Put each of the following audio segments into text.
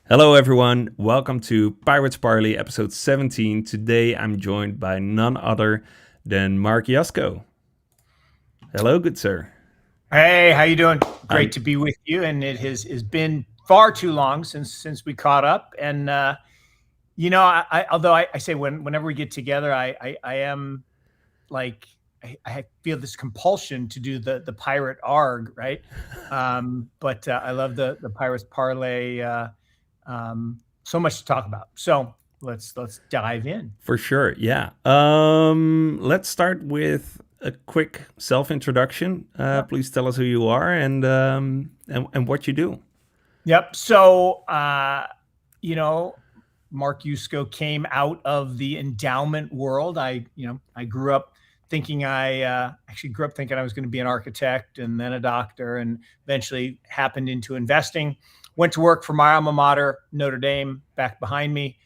Hello everyone, welcome to Pirates Parley episode 17. Today I'm joined by none other than Mark Yusko. Hello, good sir. Hey, how you doing? Great to be with you. And it has been far too long since we caught up. And although I say whenever we get together, I am like I feel this compulsion to do the pirate arg, right? But I love the Pirates Parley. So much to talk about. So let's dive in. For sure, yeah. Let's start with a quick self-introduction. Please tell us who you are and what you do. Yep. So Mark Yusko came out of the endowment world. I grew up thinking I was going to be an architect and then a doctor, and eventually happened into investing. Went to work for my alma mater, Notre Dame, back behind me.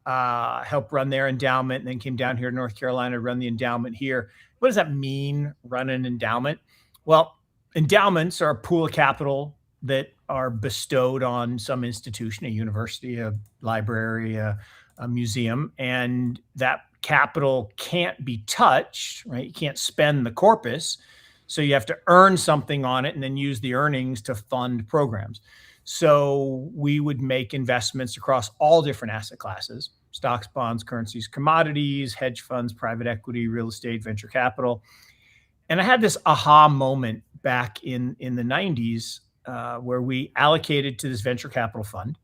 Helped run their endowment, and then came down here to North Carolina to run the endowment here. What does that mean, run an endowment? Well, endowments are a pool of capital that are bestowed on some institution, a university, a library, a museum, and that capital can't be touched, right? You can't spend the corpus. So you have to earn something on it and then use the earnings to fund programs. So we would make investments across all different asset classes: stocks, bonds, currencies, commodities, hedge funds, private equity, real estate, venture capital. And I had this aha moment back in the 90s where we allocated to this venture capital fund.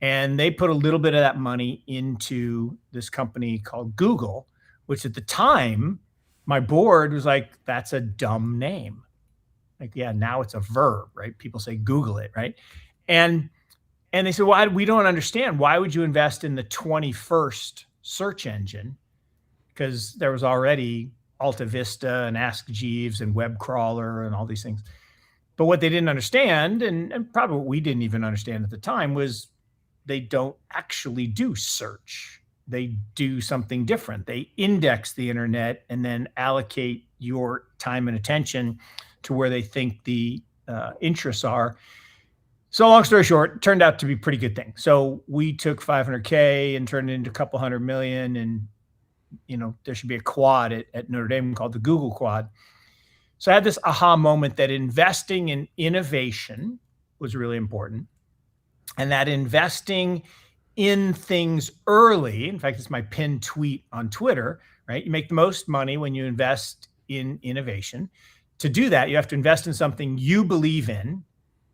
And they put a little bit of that money into this company called Google, which at the time, my board was like, that's a dumb name. Like, yeah, now it's a verb, right? People say Google it, right? And they said, well, we don't understand. Why would you invest in the 21st search engine? Because there was already Alta Vista and Ask Jeeves and Web Crawler and all these things. But what they didn't understand, and probably what we didn't even understand at the time, was they don't actually do search. They do something different. They index the internet and then allocate your time and attention to where they think the interests are. So long story short, it turned out to be a pretty good thing. So we took 500K and turned it into a couple $100 million. And, there should be a quad at Notre Dame called the Google Quad. So I had this aha moment that investing in innovation was really important. And that investing in things early, in fact, it's my pinned tweet on Twitter, right? You make the most money when you invest in innovation. To do that, you have to invest in something you believe in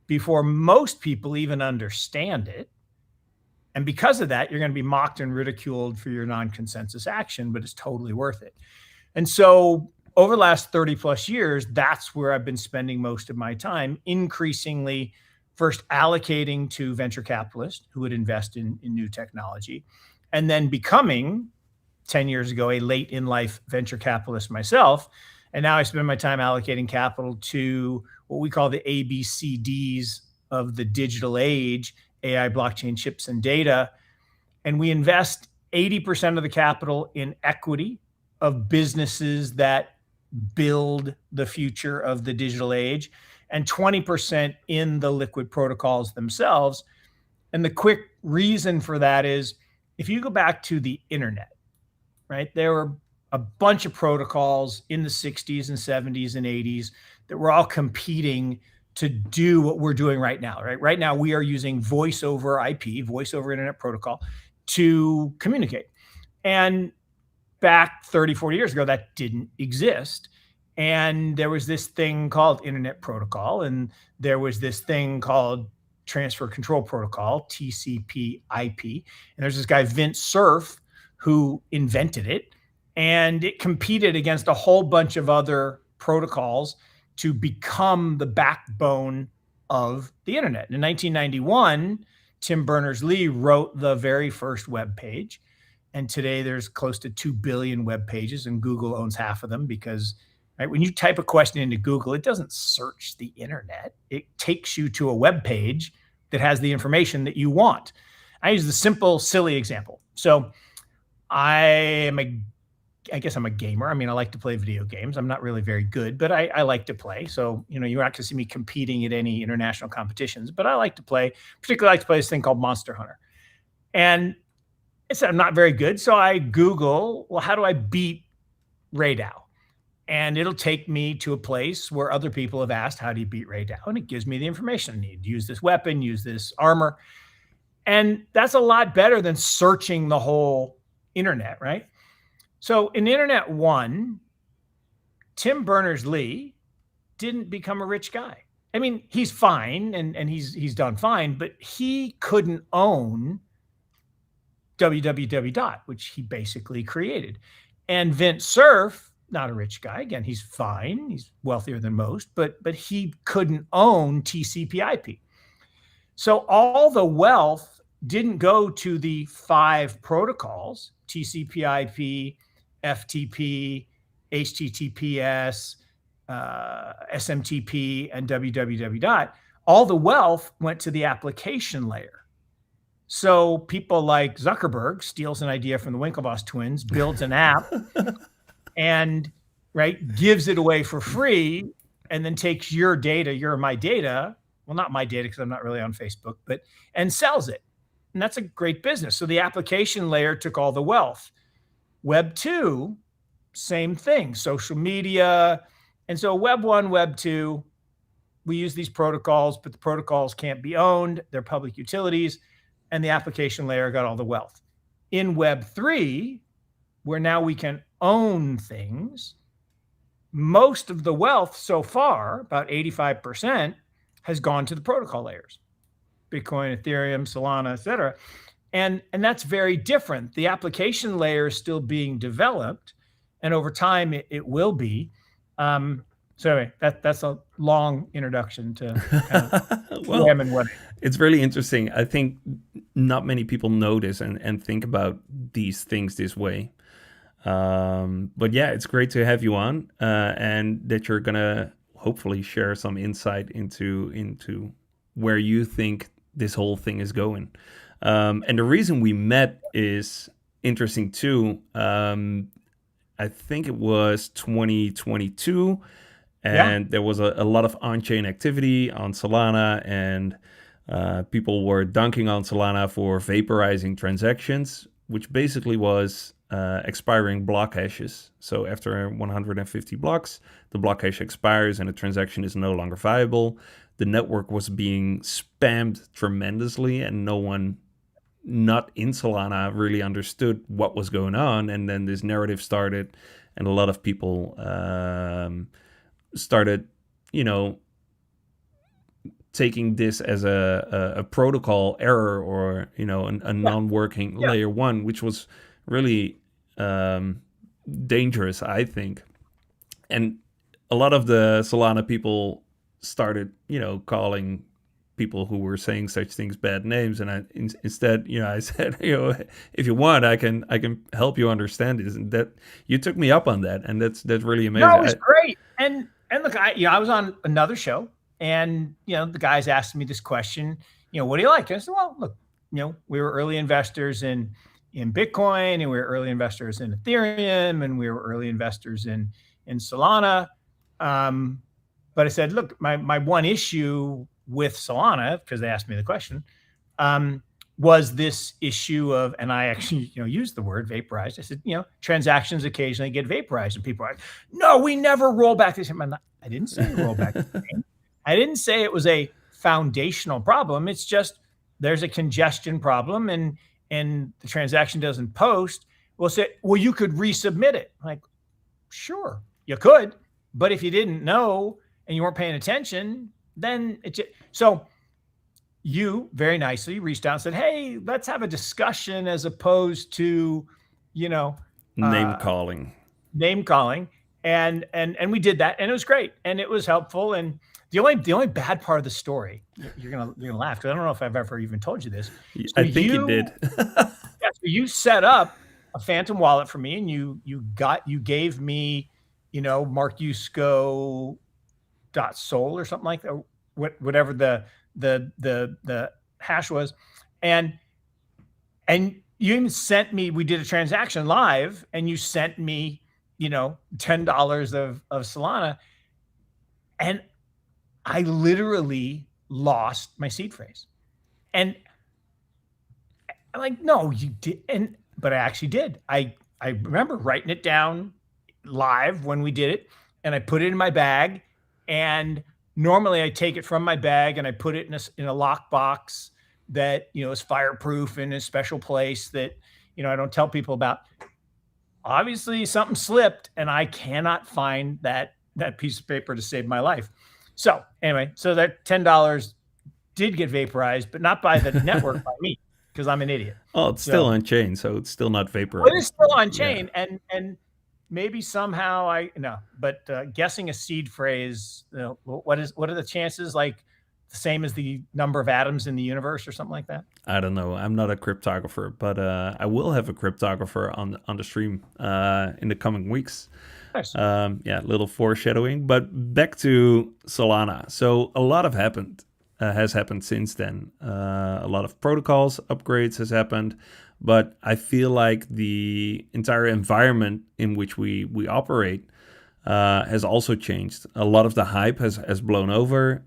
before most people even understand it. And because of that, you're going to be mocked and ridiculed for your non-consensus action, but it's totally worth it. And so over the last 30 plus years, that's where I've been spending most of my time, increasingly first allocating to venture capitalists who would invest in new technology, and then becoming 10 years ago a late in life venture capitalist myself. And now I spend my time allocating capital to what we call the ABCDs of the digital age: AI, blockchain, chips, and data. And we invest 80% of the capital in equity of businesses that build the future of the digital age, and 20% in the liquid protocols themselves. And the quick reason for that is, if you go back to the internet, right, there were a bunch of protocols in the 60s and 70s and 80s that were all competing to do what we're doing right now, right? Right now, we are using voice over IP, voice over internet protocol, to communicate. And back 30, 40 years ago, that didn't exist. And there was this thing called Internet Protocol, and there was this thing called Transfer Control Protocol, TCP/IP. And there's this guy, Vint Cerf, who invented it. And it competed against a whole bunch of other protocols to become the backbone of the internet. In 1991, Tim Berners-Lee wrote the very first web page. And today there's close to 2 billion web pages, and Google owns half of them because, right, when you type a question into Google, it doesn't search the internet. It takes you to a web page that has the information that you want. I use the simple, silly example. So I am a I guess I'm a gamer. I mean, I like to play video games. I'm not really very good, but I like to play. So, you're not going to see me competing at any international competitions, but I like to play, particularly like to play this thing called Monster Hunter. And I said, I'm not very good. So I Google, well, how do I beat Raydao? And it'll take me to a place where other people have asked, how do you beat Raydao? And it gives me the information I need. Use this weapon, use this armor. And that's a lot better than searching the whole internet, right? So in Internet 1, Tim Berners-Lee didn't become a rich guy. I mean, he's fine and he's done fine, but he couldn't own www. Which he basically created. And Vint Cerf, not a rich guy. Again, he's fine. He's wealthier than most, but he couldn't own TCP/IP. So all the wealth didn't go to the 5 protocols, TCP/IP, FTP, HTTPS, SMTP, and www. All the wealth went to the application layer. So people like Zuckerberg steals an idea from the Winklevoss twins, builds an app, and gives it away for free, and then takes your data, my data, well, not my data because I'm not really on Facebook, and sells it. And that's a great business. So the application layer took all the wealth. Web 2, same thing, social media. And so Web 1, Web 2, we use these protocols, but the protocols can't be owned. They're public utilities. And the application layer got all the wealth. In Web 3, where now we can own things, most of the wealth so far, about 85%, has gone to the protocol layers. Bitcoin, Ethereum, Solana, et cetera. And that's very different. The application layer is still being developed, and over time it will be. So anyway, that's a long introduction to well, and what. It's really interesting. I think not many people notice and think about these things this way. But yeah, it's great to have you on, and that you're gonna hopefully share some insight into where you think this whole thing is going. And the reason we met is interesting too. I think it was 2022. And there was a lot of on-chain activity on Solana, and people were dunking on Solana for vaporizing transactions, which basically was expiring block hashes. So after 150 blocks, the block hash expires and the transaction is no longer viable. The network was being spammed tremendously, and no one not in Solana really understood what was going on. And then this narrative started, and a lot of people started, taking this as a protocol error, or a non-working layer 1, which was really dangerous, I think. And a lot of the Solana people started, calling people who were saying such things bad names, and instead, I said, if you want, I can help you understand this, and that you took me up on that, and that's really amazing. No, it was great. And look, I was on another show, and the guys asked me this question, what do you like? And I said, well, look, we were early investors in Bitcoin, and we were early investors in Ethereum, and we were early investors in Solana. But I said, look, my one issue with Solana, because they asked me the question, was this issue of, and I actually, used the word vaporized. I said, transactions occasionally get vaporized, and people are like, no, we never roll back. They said, I didn't say roll back. I didn't say it was a foundational problem. It's just there's a congestion problem, and the transaction doesn't post. We'll say, well, you could resubmit it. I'm like, sure, you could, but if you didn't know and you weren't paying attention, then so you very nicely reached out and said, hey, let's have a discussion as opposed to, name calling. And we did that, and it was great, and it was helpful. And the only bad part of the story, you're gonna laugh, because I don't know if I've ever even told you this. So I think you did. So you set up a Phantom wallet for me, and you gave me, Mark Yusko .sol or something like that, whatever the hash was, and you even sent me. We did a transaction live, and you sent me $10 of Solana, and I literally lost my seed phrase. And I'm like, no, you did. But I actually did. I remember writing it down live when we did it, and I put it in my bag. And normally I take it from my bag and I put it in a lock box that, is fireproof in a special place that, I don't tell people about. Obviously something slipped and I cannot find that piece of paper to save my life. So anyway, so that $10 did get vaporized, but not by the network, by me, because I'm an idiot. Oh, it's still on chain, so it's still not vaporized. It is still on chain, and maybe somehow but guessing a seed phrase, what are the chances? Like the same as the number of atoms in the universe or something like that? I don't know. I'm not a cryptographer, but I will have a cryptographer on the stream in the coming weeks. Nice. Little foreshadowing. But back to Solana. So a lot has happened since then. A lot of protocols upgrades has happened, but I feel like the entire environment in which we operate has also changed. A lot of the hype has blown over.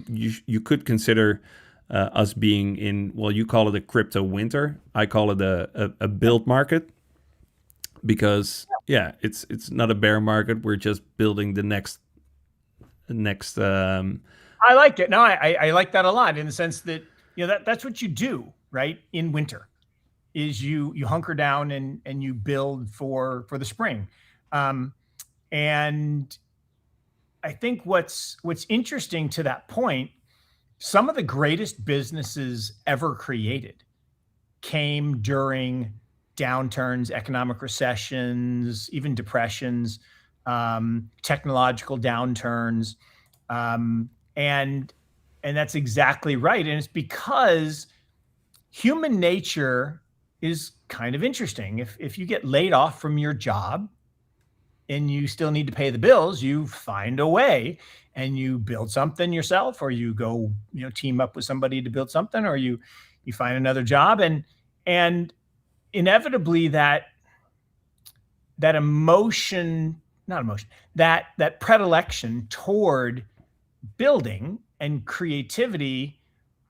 You could consider us being in, well, you call it a crypto winter. I call it a build market, because it's not a bear market. We're just building the next. I like it. No, I like that a lot, in the sense that that's what you do, right? In winter, is you hunker down and you build for the spring. And I think what's interesting to that point, some of the greatest businesses ever created came during downturns, economic recessions, even depressions, technological downturns. And that's exactly right. And it's because human nature is kind of interesting. If you get laid off from your job and you still need to pay the bills, you find a way and you build something yourself, or you go, team up with somebody to build something, or you find another job. And inevitably that predilection toward building and creativity,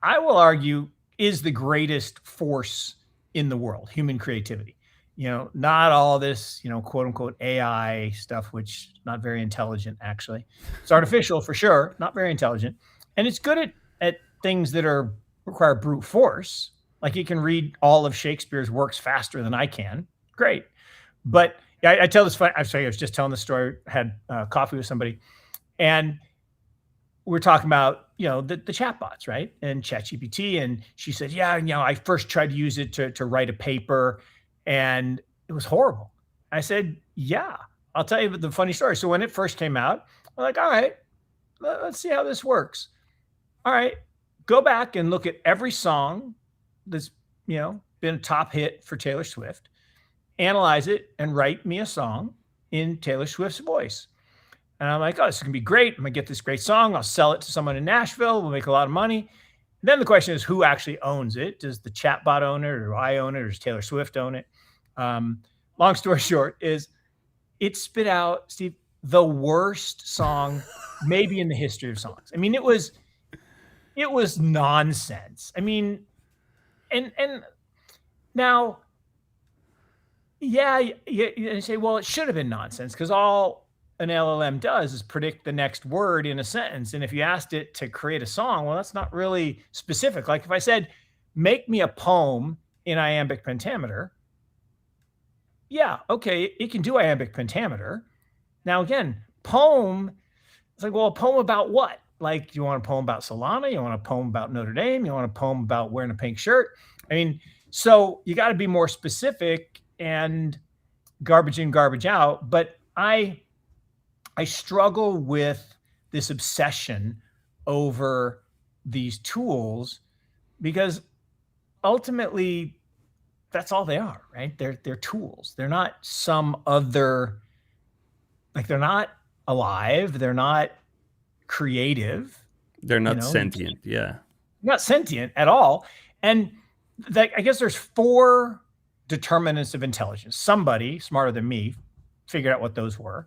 I will argue, is the greatest force in the world, human creativity. Not all this, quote unquote AI stuff, which not very intelligent, actually. It's artificial for sure, not very intelligent. And it's good at things that require brute force. Like you can read all of Shakespeare's works faster than I can. Great. But I tell this funny, I was just telling the story, had coffee with somebody, and we're talking about, the chatbots, right? And ChatGPT. And she said, I first tried to use it to write a paper, and it was horrible. I said, I'll tell you the funny story. So when it first came out, I'm like, all right, let's see how this works. All right, go back and look at every song that's, been a top hit for Taylor Swift, analyze it, and write me a song in Taylor Swift's voice. And I'm like, oh, this is going to be great. I'm going to get this great song. I'll sell it to someone in Nashville. We'll make a lot of money. Then the question is, who actually owns it? Does the chatbot own it, or do I own it, or does Taylor Swift own it? Long story short is, it spit out, Steve, the worst song maybe in the history of songs. I mean, it was nonsense. I mean, and now, you say, well, it should have been nonsense, because all an LLM does is predict the next word in a sentence. And if you asked it to create a song, well, that's not really specific. Like if I said, make me a poem in iambic pentameter, okay, it can do iambic pentameter. Now, again, poem, it's like, well, a poem about what? Like, you want a poem about Solana? You want a poem about Notre Dame? You want a poem about wearing a pink shirt? I mean, so you got to be more specific, and garbage in, garbage out. But I struggle with this obsession over these tools, because ultimately that's all they are, right? They're tools. They're not some other, like, they're not alive. They're not creative. They're not sentient. Yeah. Not sentient at all. And I guess there's four determinants of intelligence. Somebody smarter than me figured out what those were.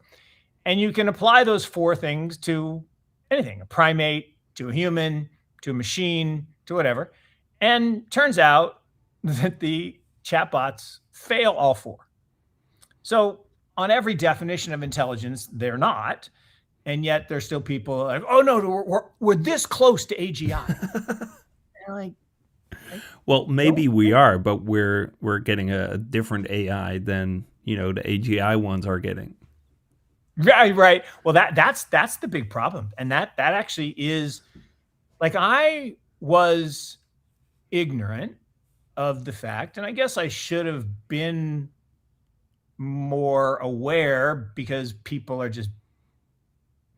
And you can apply those 4 things to anything, a primate, to a human, to a machine, to whatever. And turns out that the chatbots fail all 4. So on every definition of intelligence, they're not. And yet there's still people like, oh no, we're this close to AGI. Like, well, maybe we are, but we're getting a different AI than, the AGI ones are getting. Right. Well, that's the big problem. And that actually is, like, I was ignorant of the fact, and I guess I should have been more aware because people are just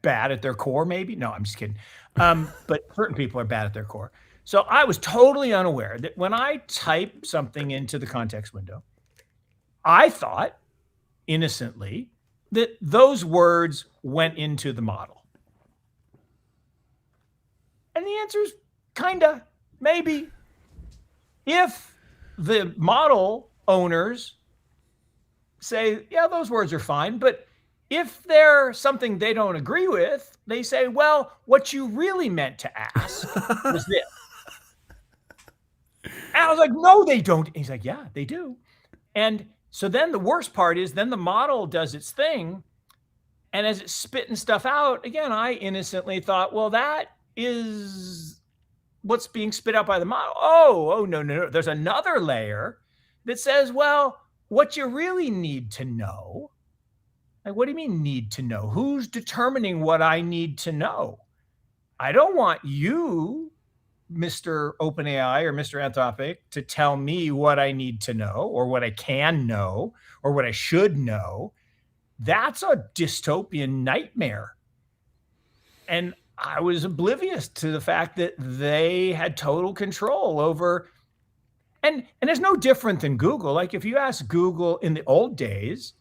bad at their core, maybe. No, I'm just kidding. But certain people are bad at their core. So I was totally unaware that when I type something into the context window, I thought innocently that those words went into the model. And the answer is kinda, maybe. If the model owners say, yeah, those words are fine, but if they're something they don't agree with, they say, well, what you really meant to ask was this. And I was like, no, they don't. And he's like, yeah, they do. And so then the worst part is then the model does its thing. And as it's spitting stuff out, again, I innocently thought, well, that is what's being spit out by the model. Oh, no. There's another layer that says, well, what you really need to know. Like, what do you mean need to know? Who's determining what I need to know? I don't want you, Mr. OpenAI or Mr. Anthropic, to tell me what I need to know or what I can know or what I should know. That's a dystopian nightmare. And I was oblivious to the fact that they had total control over, and it's no different than Google. Like, if you ask Google in the old days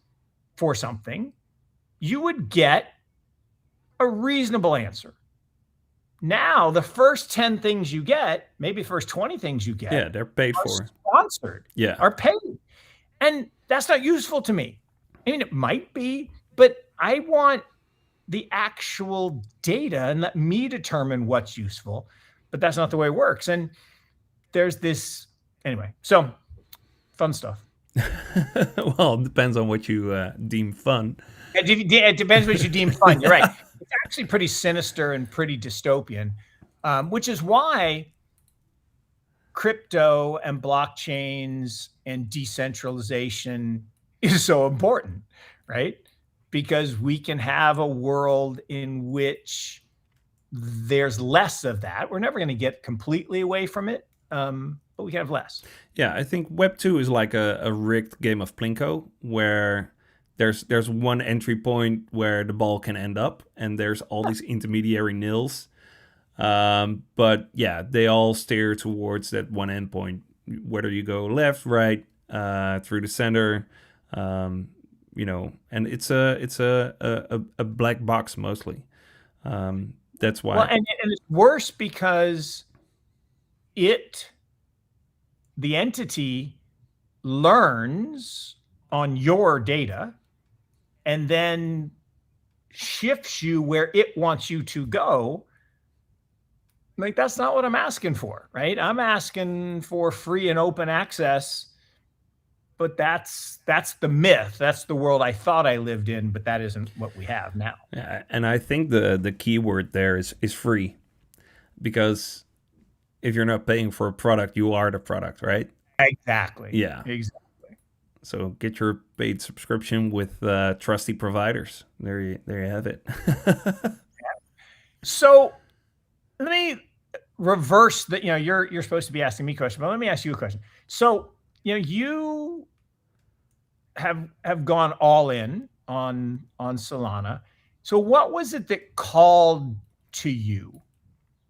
for something, you would get a reasonable answer. Now, the first 10 things you get, maybe first 20 things you get, yeah, they're paid for, sponsored, yeah, are paid. And that's not useful to me. I mean, it might be, but I want the actual data and let me determine what's useful. But that's not the way it works. And there's this, anyway, so fun stuff. Well, it depends on what you deem fun. It depends what you deem fun. You're right. It's actually pretty sinister and pretty dystopian, which is why crypto and blockchains and decentralization is so important, right? Because we can have a world in which there's less of that. We're never going to get completely away from it, but we can have less. Yeah, I think Web 2 is like a rigged game of Plinko where there's one entry point where the ball can end up, and there's all these intermediary nils. But yeah, they all steer towards that one endpoint, whether you go left, right, through the center, and it's a black box mostly. That's why. Well, and it's worse because the entity learns on your data and then shifts you where it wants you to go. Like, that's not what I'm asking for, right? I'm asking for free and open access, but that's the myth. That's the world I thought I lived in, but that isn't what we have now. Yeah, and I think the key word there is free, because if you're not paying for a product, you are the product, right? Exactly. Yeah. Exactly. So get your paid subscription with trusty providers. There you have it. So let me reverse that. You're supposed to be asking me a question, but let me ask you a question. So you have gone all in on Solana. So what was it that called to you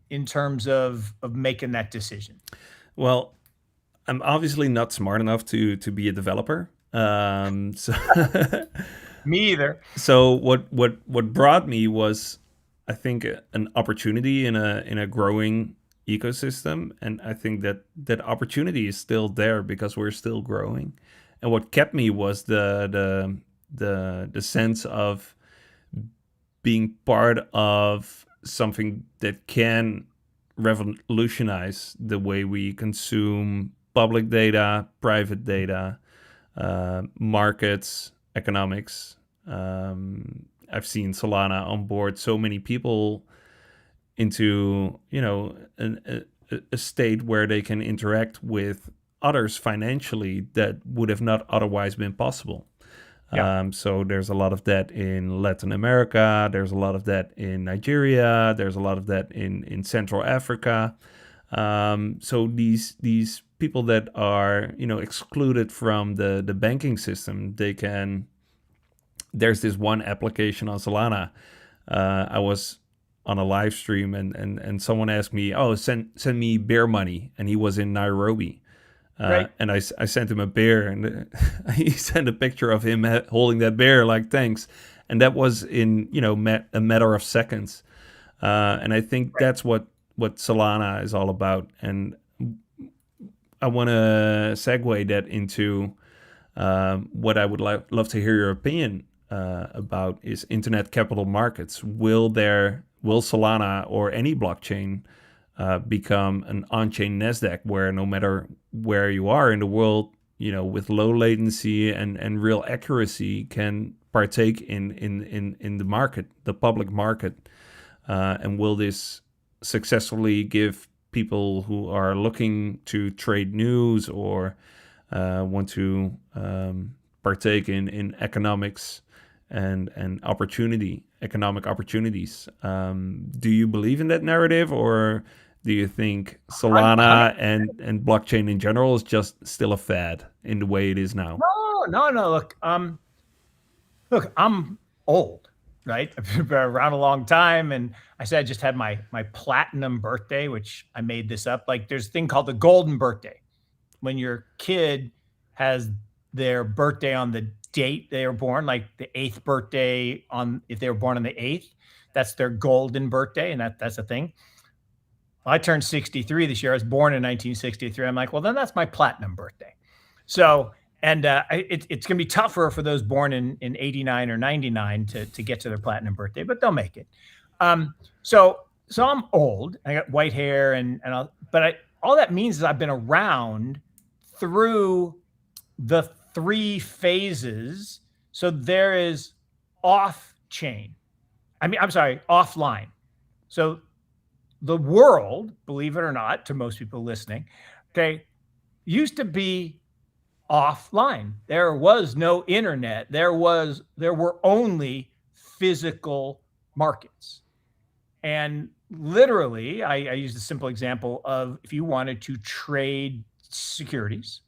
in terms of making that decision? Well, I'm obviously not smart enough to be a developer. So Me either. So what brought me was, I think, an opportunity in a growing ecosystem, and I think that opportunity is still there because we're still growing, and what kept me was the sense of being part of something that can revolutionize the way we consume public data, private data, markets, economics. I've seen Solana on board so many people into, you know, a state where they can interact with others financially that would have not otherwise been possible. Yeah. So there's a lot of that in Latin America. There's a lot of that in Nigeria. There's a lot of that in Central Africa. So these people that are, you know, excluded from the banking system, they can. There's this one application on Solana. I was on a live stream and someone asked me, "Oh, send me bear money," and he was in Nairobi. Right. And I sent him a bear, and he sent a picture of him holding that bear, like, thanks. And that was in, you know, a matter of seconds. And I think that's what Solana is all about. And I want to segue that into what I would love to hear your opinion about is internet capital markets. Will Solana or any blockchain become an on-chain NASDAQ where no matter where you are in the world, you know, with low latency and real accuracy can partake in the market, the public market? And will this successfully give people who are looking to trade news or want to partake in economics and economic opportunities? Do you believe in that narrative, or do you think Solana and blockchain in general is just still a fad in the way it is now? No. Look, I'm old, right? I've been around a long time, and I said I just had my platinum birthday, which I made this up. Like, there's a thing called the golden birthday. When your kid has their birthday on the date they were born, like the 8th birthday if they were born on the 8th, that's their golden birthday, and that's a thing. Well, I turned 63 this year. I was born in 1963. I'm like, well, then that's my platinum birthday. So, and it's going to be tougher for those born in 89 or 99 to get to their platinum birthday, but they'll make it. So I'm old. I got white hair, all that means is I've been around through the 3 phases. So there is offline. So the world, believe it or not, to most people listening, okay, used to be offline. There was no internet. There were only physical markets. And literally, I used a simple example of if you wanted to trade securities,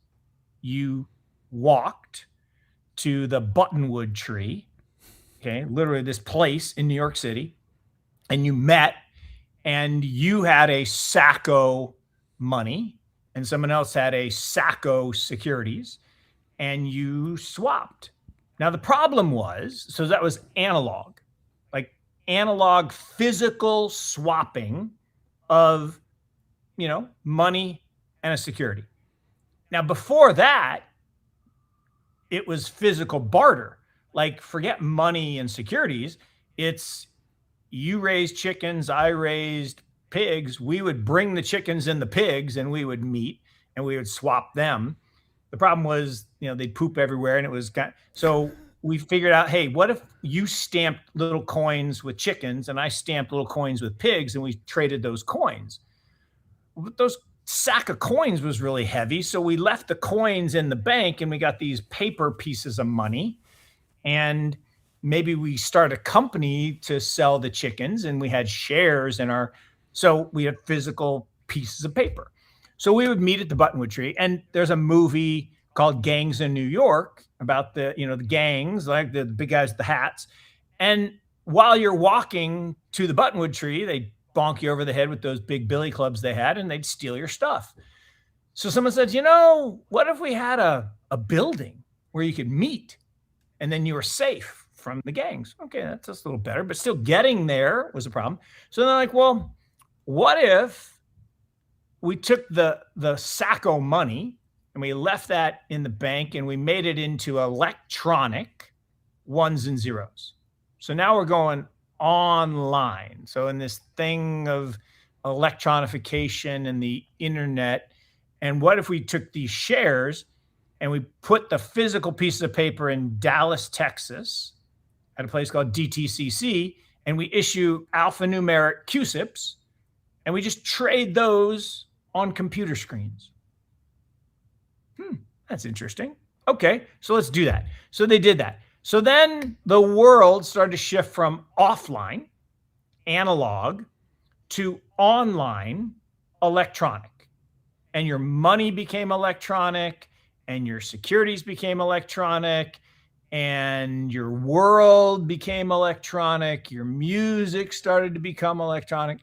you walked to the buttonwood tree, okay, literally this place in New York City, and you met, and you had a Sacco money and someone else had a Sacco securities, and you swapped. Now, the problem was, so that was analog, like analog physical swapping of, money and a security. Now, before that, it was physical barter. Like, forget money and securities. It's you raised chickens, I raised pigs. We would bring the chickens and the pigs and we would meet and we would swap them. The problem was, they'd poop everywhere, and it was so we figured out, hey, what if you stamped little coins with chickens and I stamped little coins with pigs, and we traded those coins? But those sack of coins was really heavy, so we left the coins in the bank and we got these paper pieces of money, and maybe we start a company to sell the chickens, and we had shares in so we had physical pieces of paper. So we would meet at the Buttonwood Tree, and there's a movie called Gangs in New York about the gangs, like the big guys with the hats. And while you're walking to the Buttonwood Tree, they bonk you over the head with those big billy clubs they had, and they'd steal your stuff. So someone said, what if we had a building where you could meet and then you were safe from the gangs? Okay, that's just a little better, but still getting there was a problem. So they're like, well, what if we took the Sacco money and we left that in the bank and we made it into electronic ones and zeros. So now we're going online. So in this thing of electronification and the internet, and what if we took these shares and we put the physical pieces of paper in Dallas, Texas, at a place called DTCC, and we issue alphanumeric QSIPs, and we just trade those on computer screens. That's interesting. Okay, so let's do that. So they did that. So then the world started to shift from offline, analog, to online, electronic. And your money became electronic, and your securities became electronic, and your world became electronic. Your music started to become electronic.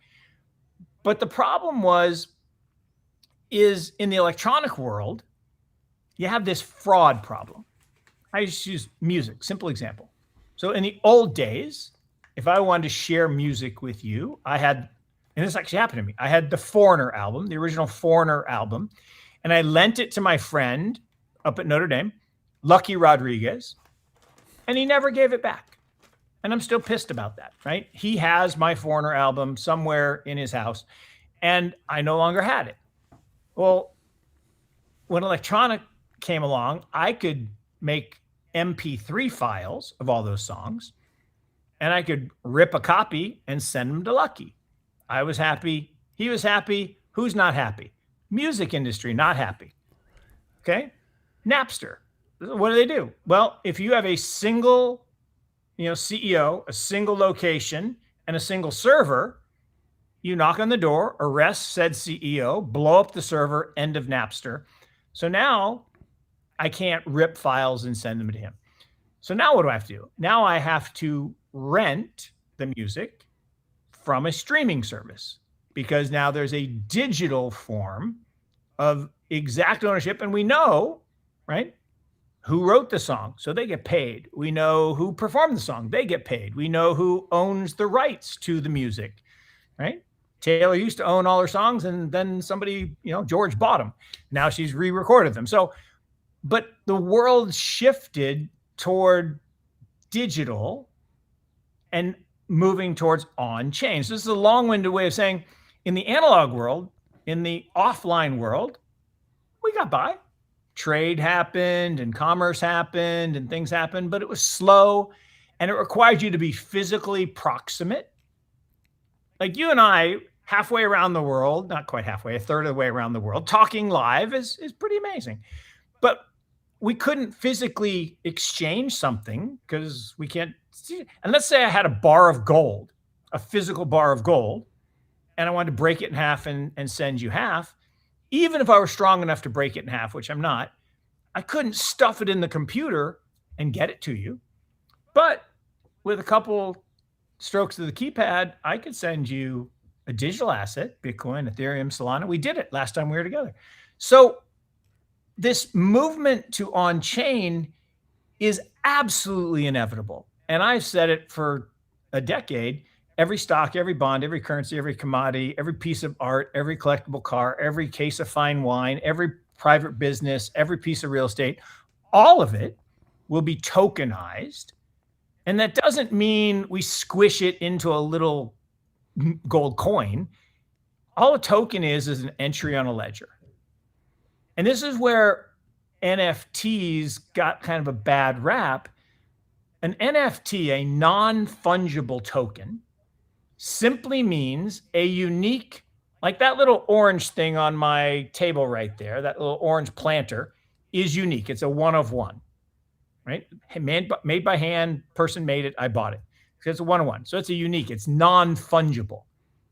But the problem is in the electronic world, you have this fraud problem. I just use music, simple example. So in the old days, if I wanted to share music with you, I had, and this actually happened to me, I had the Foreigner album, the original Foreigner album, and I lent it to my friend up at Notre Dame, Lucky Rodriguez, and he never gave it back. And I'm still pissed about that, right? He has my Foreigner album somewhere in his house, and I no longer had it. Well, when electronic came along, I could make MP3 files of all those songs, and I could rip a copy and send them to Lucky. I was happy. He was happy. Who's not happy? Music industry, not happy. Okay? Napster. What do? Well, if you have a single, CEO, a single location, and a single server, you knock on the door, arrest said CEO, blow up the server, end of Napster. So now I can't rip files and send them to him. So now what do I have to do? Now I have to rent the music from a streaming service, because now there's a digital form of exact ownership, and we know, right, who wrote the song, so they get paid. We know who performed the song, they get paid. We know who owns the rights to the music, right? Taylor used to own all her songs, and then somebody, George bought them. Now she's re-recorded them. So, but the world shifted toward digital and moving towards on-chain. So this is a long-winded way of saying, in the analog world, in the offline world, we got by. Trade happened and commerce happened and things happened, but it was slow, and it required you to be physically proximate. Like you and I, halfway around the world, not quite halfway, a third of the way around the world, talking live is pretty amazing. But we couldn't physically exchange something because we can't see it. And let's say I had a bar of gold, a physical bar of gold, and I wanted to break it in half and send you half. Even if I were strong enough to break it in half, which I'm not, I couldn't stuff it in the computer and get it to you. But with a couple strokes of the keypad, I could send you a digital asset, Bitcoin, Ethereum, Solana. We did it last time we were together. So this movement to on-chain is absolutely inevitable. And I've said it for a decade. Every stock, every bond, every currency, every commodity, every piece of art, every collectible car, every case of fine wine, every private business, every piece of real estate, all of it will be tokenized. And that doesn't mean we squish it into a little gold coin. All a token is an entry on a ledger. And this is where NFTs got kind of a bad rap. An NFT, a non-fungible token, simply means a unique, like that little orange thing on my table right there, that little orange planter is unique. It's a one of one, right? Made by hand, person made it, I bought it. It's a one of one. So it's a unique, it's non-fungible.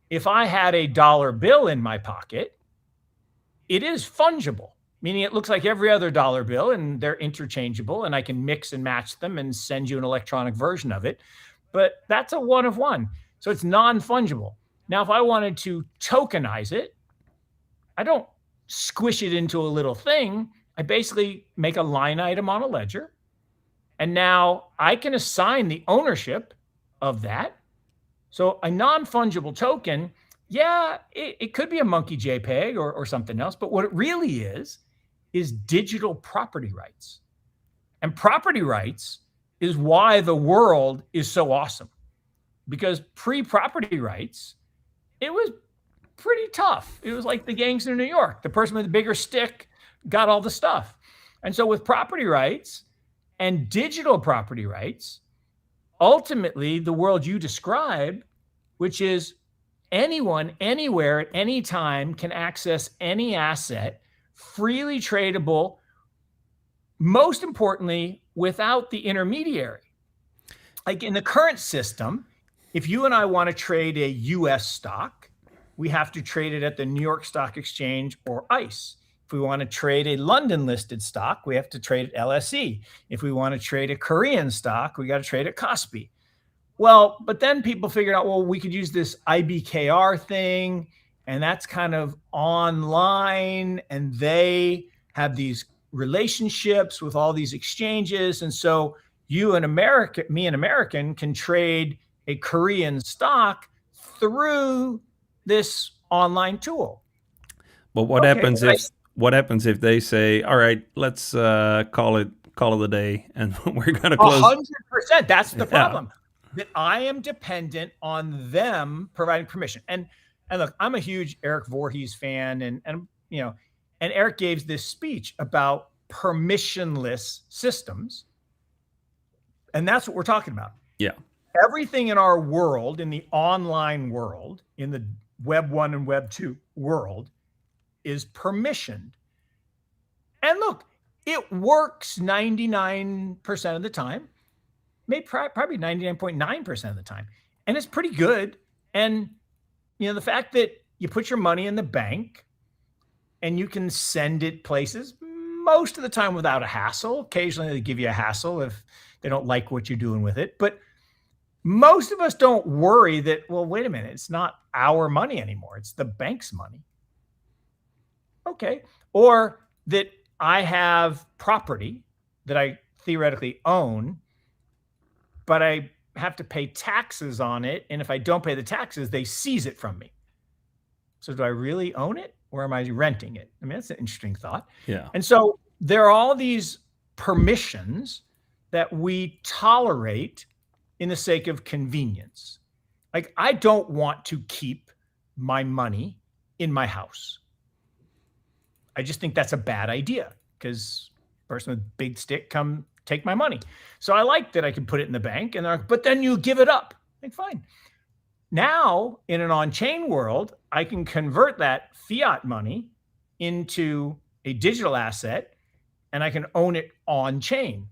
If I had a dollar bill in my pocket, it is fungible, meaning it looks like every other dollar bill and they're interchangeable and I can mix and match them and send you an electronic version of it. But that's a one of one. So it's non-fungible. Now, if I wanted to tokenize it, I don't squish it into a little thing. I basically make a line item on a ledger. And now I can assign the ownership of that. So a non-fungible token, yeah, it could be a monkey JPEG or something else. But what it really is is digital property rights. And property rights is why the world is so awesome. Because pre-property rights, it was pretty tough. It was like the gangs in New York. The person with the bigger stick got all the stuff. And so with property rights and digital property rights, ultimately the world you describe, which is anyone, anywhere, at any time can access any asset, freely tradable, most importantly, without the intermediary. Like in the current system, if you and I want to trade a US stock, we have to trade it at the New York Stock Exchange or ICE. If we want to trade a London listed stock, we have to trade at LSE. If we want to trade a Korean stock, we got to trade at Kospi. Well, but then people figured out, well, we could use this IBKR thing, and that's kind of online, and they have these relationships with all these exchanges. And so you and America, me an American, can trade a Korean stock through this online tool. But what happens if they say, all right, let's call it a day, and we're going to close? 100%. That's the problem. That I am dependent on them providing permission. And look, I'm a huge Eric Voorhees fan, and Eric gave this speech about permissionless systems. And that's what we're talking about. Yeah. Everything in our world, in the online world, in the Web 1 and Web 2 world, is permissioned. And look, it works 99% of the time, maybe probably 99.9% of the time. And it's pretty good. And, the fact that you put your money in the bank and you can send it places most of the time without a hassle. Occasionally they give you a hassle if they don't like what you're doing with it. But most of us don't worry that, well, wait a minute, it's not our money anymore. It's the bank's money. Okay. Or that I have property that I theoretically own, but I have to pay taxes on it. And if I don't pay the taxes, they seize it from me. So do I really own it, or am I renting it? I mean, that's an interesting thought. Yeah. And so there are all these permissions that we tolerate in the sake of convenience. Like, I don't want to keep my money in my house. I just think that's a bad idea, because person with big stick come take my money. So I like that I can put it in the bank, and they're like, but then you give it up. Like, fine. Now in an on-chain world, I can convert that fiat money into a digital asset, and I can own it on-chain.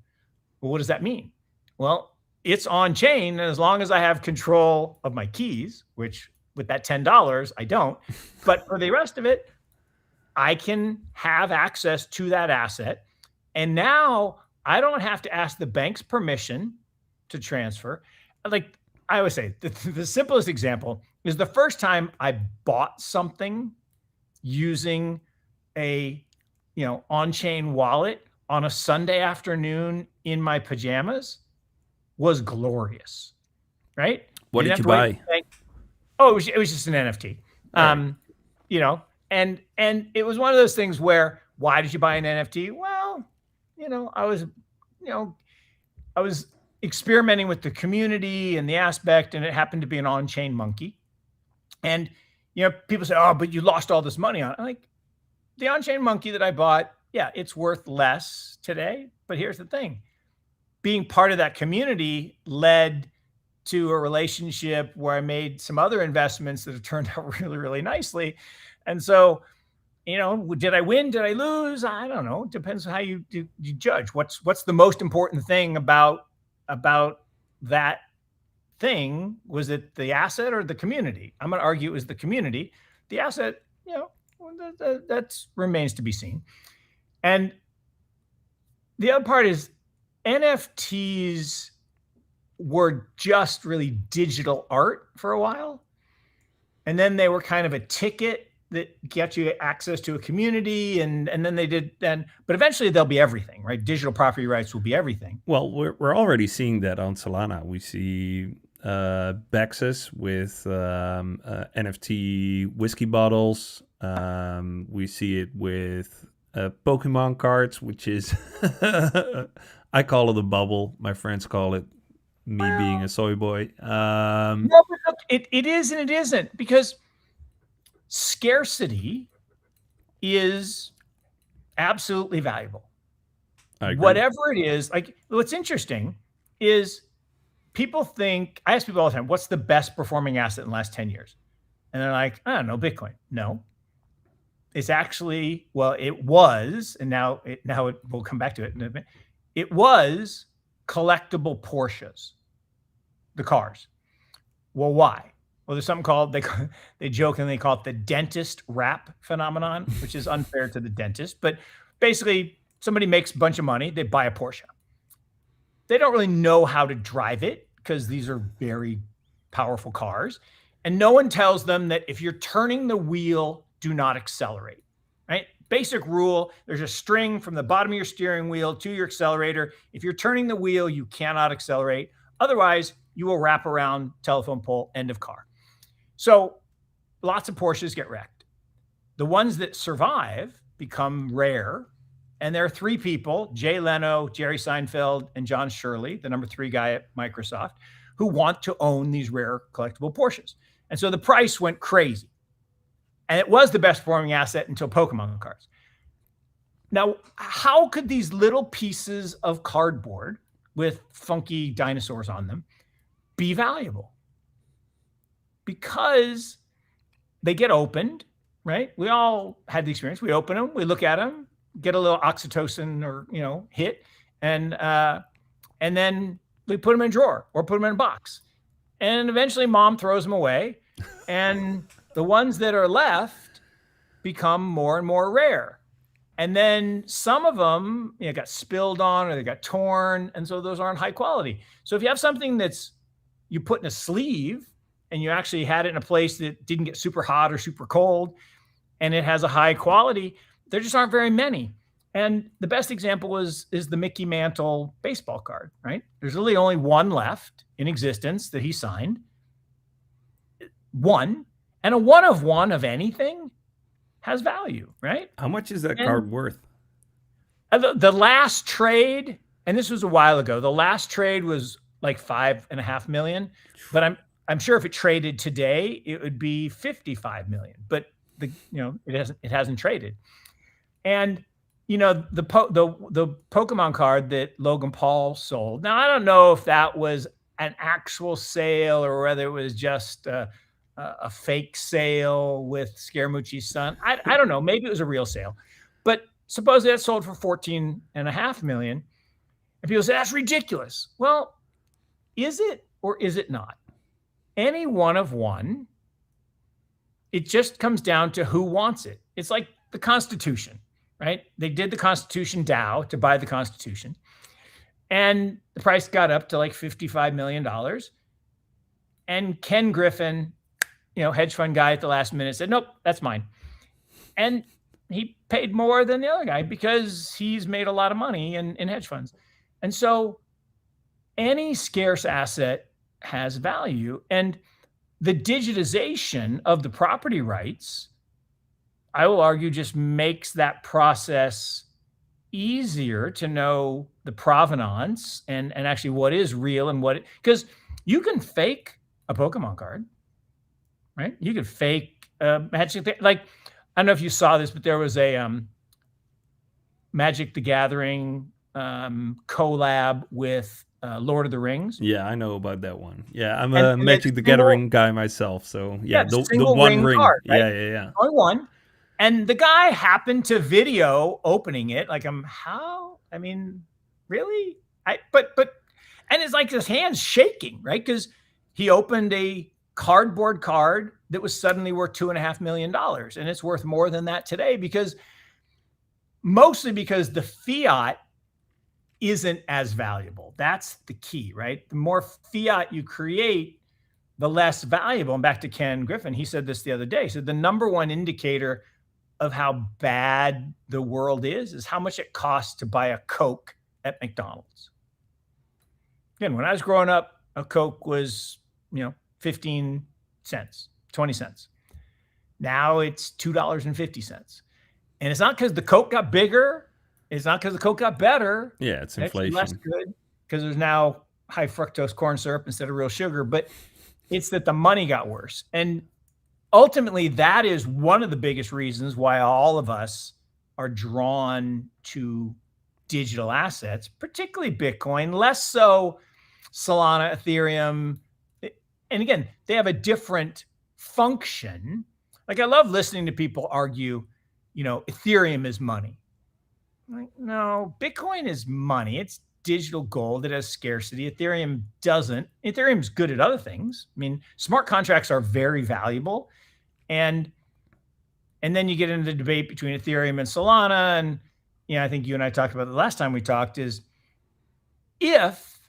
Well, what does that mean? Well, it's on-chain, and as long as I have control of my keys, which with that $10, I don't, but for the rest of it, I can have access to that asset. And now I don't have to ask the bank's permission to transfer. Like I always say, the simplest example is the first time I bought something using a on-chain wallet on a Sunday afternoon in my pajamas was glorious, right? What did you buy? Oh, it was just an NFT. Right. And it was one of those things where, why did you buy an NFT? Well, I was experimenting with the community and the aspect, and it happened to be an on-chain monkey. And, people say, oh, but you lost all this money on it. I'm like, the on-chain monkey that I bought, yeah, it's worth less today. But here's the thing. Being part of that community led to a relationship where I made some other investments that have turned out really, really nicely. And so, did I win? Did I lose? I don't know. It depends on how you judge. What's the most important thing about that thing? Was it the asset or the community? I'm going to argue it was the community. The asset, that remains to be seen. And the other part is NFTs were just really digital art for a while. And then they were kind of a ticket that gets you access to a community, and then but eventually they'll be everything, right? Digital property rights will be everything. Well, we're already seeing that on Solana. We see Baxis with NFT whiskey bottles. We see it with Pokemon cards, which is I call it a bubble. My friends call it me being a soy boy. No, but look, it is and it isn't, because scarcity is absolutely valuable. I agree. Whatever it is, like what's interesting is people think, I ask people all the time, what's the best performing asset in the last 10 years? And they're like, I don't know, Bitcoin. No, it's actually, well, it was, and now we'll come back to it in a minute. It was collectible Porsches, the cars. Well, why? Well, there's something called, they jokingly call it the dentist rap phenomenon, which is unfair to the dentist. But basically, somebody makes a bunch of money, they buy a Porsche. They don't really know how to drive it because these are very powerful cars. And no one tells them that if you're turning the wheel, do not accelerate, right? Basic rule, there's a string from the bottom of your steering wheel to your accelerator. If you're turning the wheel, you cannot accelerate. Otherwise, you will wrap around telephone pole, end of car. So lots of Porsches get wrecked. The ones that survive become rare. And there are three people, Jay Leno, Jerry Seinfeld, and John Shirley, the number 3 guy at Microsoft, who want to own these rare collectible Porsches. And so the price went crazy. And it was the best performing asset until Pokemon cards. Now, how could these little pieces of cardboard with funky dinosaurs on them be valuable? Because they get opened, right? We all had the experience. We open them, we look at them, get a little oxytocin or, hit, and then we put them in a drawer or put them in a box. And eventually mom throws them away. And the ones that are left become more and more rare. And then some of them got spilled on or they got torn. And so those aren't high quality. So if you have something that's you put in a sleeve and you actually had it in a place that didn't get super hot or super cold and it has a high quality, there just aren't very many. And the best example is the Mickey Mantle baseball card, right? There's really only one left in existence that he signed. One. And a one of anything has value, right? How much is that card worth? The last trade, and this was a while ago, the last trade was like $5.5 million. But I'm sure if it traded today, it would be $55 million. But it hasn't traded. And the Pokemon card that Logan Paul sold. Now I don't know if that was an actual sale or whether it was just a fake sale with Scaramucci's son. I don't know. Maybe it was a real sale. But supposedly that sold for $14.5 million. And people say that's ridiculous. Well, is it or is it not? Any one of one. It just comes down to who wants it. It's like the Constitution, right? They did the Constitution DAO to buy the Constitution. And the price got up to like $55 million. And Ken Griffin, hedge fund guy at the last minute said, nope, that's mine. And he paid more than the other guy because he's made a lot of money in hedge funds. And so any scarce asset has value. And the digitization of the property rights, I will argue, just makes that process easier to know the provenance and actually what is real and what, because you can fake a Pokemon card, right? You could fake Magic. Like, I don't know if you saw this, but there was a Magic the Gathering collab with Lord of the Rings. Yeah, I know about that one. Yeah, I'm a Magic the Gathering guy myself. So yeah, the one ring. Card, right? Yeah. Only one. And the guy happened to video opening it. Like, how? I mean, really? But and it's like his hand's shaking, right? Because he opened a cardboard card that was suddenly worth $2.5 million. And it's worth more than that today mostly because the fiat isn't as valuable. That's the key, right? The more fiat you create, the less valuable. And back to Ken Griffin, he said this the other day. He said the number one indicator of how bad the world is how much it costs to buy a Coke at McDonald's. Again, when I was growing up, a Coke was, 15 cents, 20 cents. Now it's $2.50. And it's not because the Coke got bigger. It's not because the Coke got better. Yeah, it's actually less inflation. good because there's now high fructose corn syrup instead of real sugar. But it's that the money got worse. And ultimately, that is one of the biggest reasons why all of us are drawn to digital assets, particularly Bitcoin, less so Solana, Ethereum. And again, they have a different function. Like I love listening to people argue, Ethereum is money. Like, no, Bitcoin is money. It's digital gold. It has scarcity. Ethereum doesn't. Ethereum's good at other things. I mean, smart contracts are very valuable. And then you get into the debate between Ethereum and Solana. And, I think you and I talked about the last time we talked is if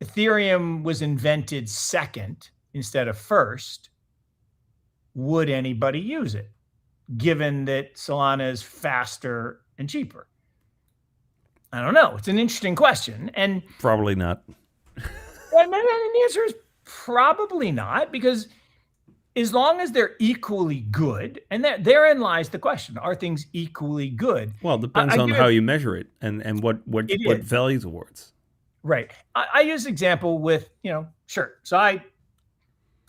Ethereum was invented second instead of first, would anybody use it? Given that Solana is faster and cheaper. I don't know. It's an interesting question. And probably not. And the answer is probably not, because as long as they're equally good, and therein lies the question: are things equally good? Well, it depends on how you measure it and what value towards. Right. I use example with sure. So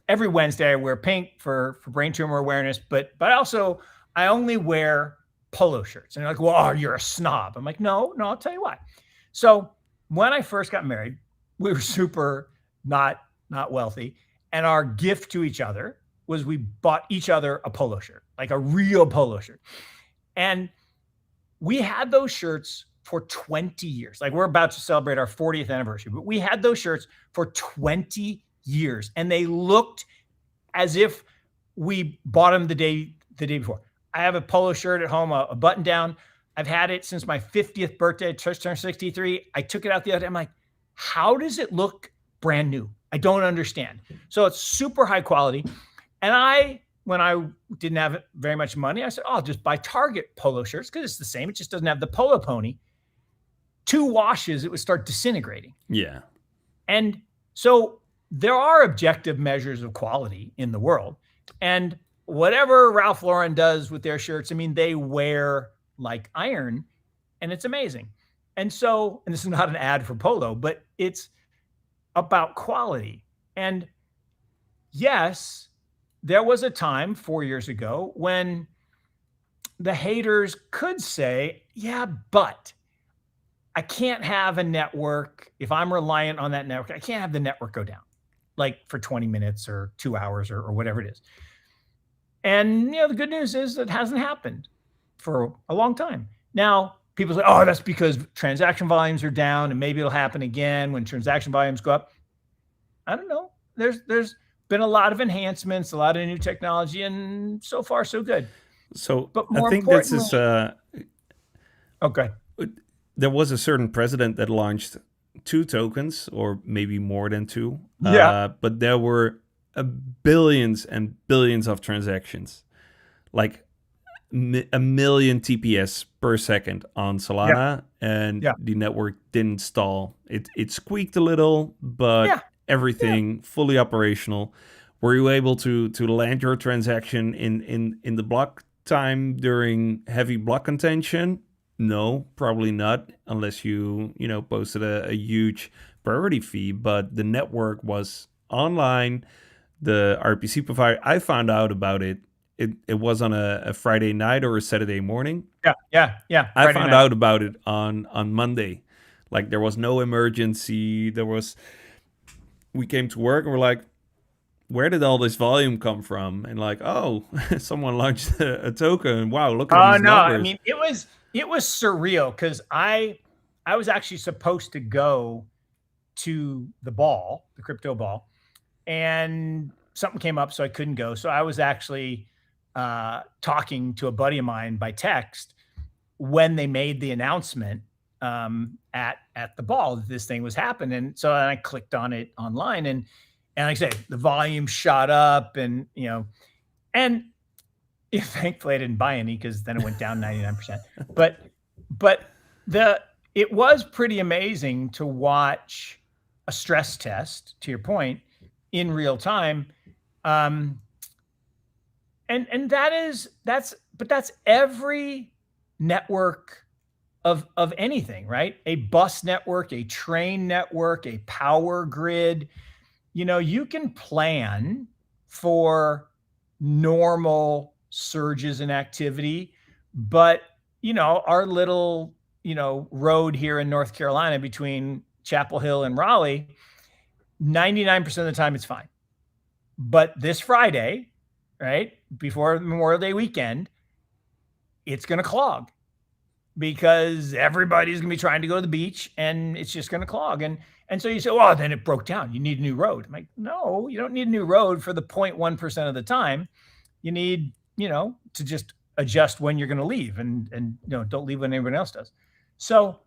every Wednesday I wear pink for brain tumor awareness, but I only wear polo shirts. And you're like, well, you're a snob. I'm like, no, I'll tell you why. So when I first got married, we were super not wealthy, and our gift to each other was we bought each other a polo shirt, like a real polo shirt. And we had those shirts for 20 years. Like we're about to celebrate our 40th anniversary, but we had those shirts for 20 years, and they looked as if we bought them the day before. I have a polo shirt at home, a button down. I've had it since my 50th birthday, just turned 63. I took it out the other day. I'm like, how does it look brand new? I don't understand. So it's super high quality. And when I didn't have very much money, I said, I'll just buy Target polo shirts because it's the same. It just doesn't have the polo pony. 2 washes, it would start disintegrating. Yeah. And so there are objective measures of quality in the world. And whatever Ralph Lauren does with their shirts, I mean, they wear like iron, and it's amazing. And so, and this is not an ad for polo, but it's about quality. And yes, there was a time 4 years ago when the haters could say, yeah, but I can't have a network. If I'm reliant on that network, I can't have the network go down like for 20 minutes or 2 hours or whatever it is. And, the good news is that hasn't happened for a long time. Now, people say, oh, that's because transaction volumes are down and maybe it'll happen again when transaction volumes go up. I don't know. There's been a lot of enhancements, a lot of new technology, and so far so good. So but more I think this is okay. There was a certain president that launched 2 tokens, or maybe more than 2. Yeah. But there were billions and billions of transactions, like a million TPS per second on Solana, and the network didn't stall. It squeaked a little, but everything fully operational. Were you able to land your transaction in the block time during heavy block contention? No, probably not, unless you posted a huge priority fee. But the network was online. The RPC provider, I found out about it. It was on a Friday night or a Saturday morning. Yeah. I found out about it on Monday. Like there was no emergency. We came to work and we're like, where did all this volume come from? And like, oh, someone launched a token. Wow, look at these numbers. I mean, it was surreal because I was actually supposed to go to the crypto ball, and something came up, so I couldn't go. So I was actually talking to a buddy of mine by text when they made the announcement at the ball that this thing was happening. So I clicked on it online, and like I say, the volume shot up, and thankfully I didn't buy any because then it went down 99%. But it was pretty amazing to watch a stress test, to your point, in real time. And that's that's every network of anything, right? A bus network, a train network, a power grid. You can plan for normal surges in activity, but our little road here in North Carolina between Chapel Hill and Raleigh, 99% of the time it's fine. But this Friday, right before Memorial Day weekend, it's going to clog because everybody's going to be trying to go to the beach, and it's just going to clog. And so you say, well, then it broke down. You need a new road. I'm like, no, you don't need a new road for the 0.1% of the time. You need, to just adjust when you're going to leave, and don't leave when everyone else does. So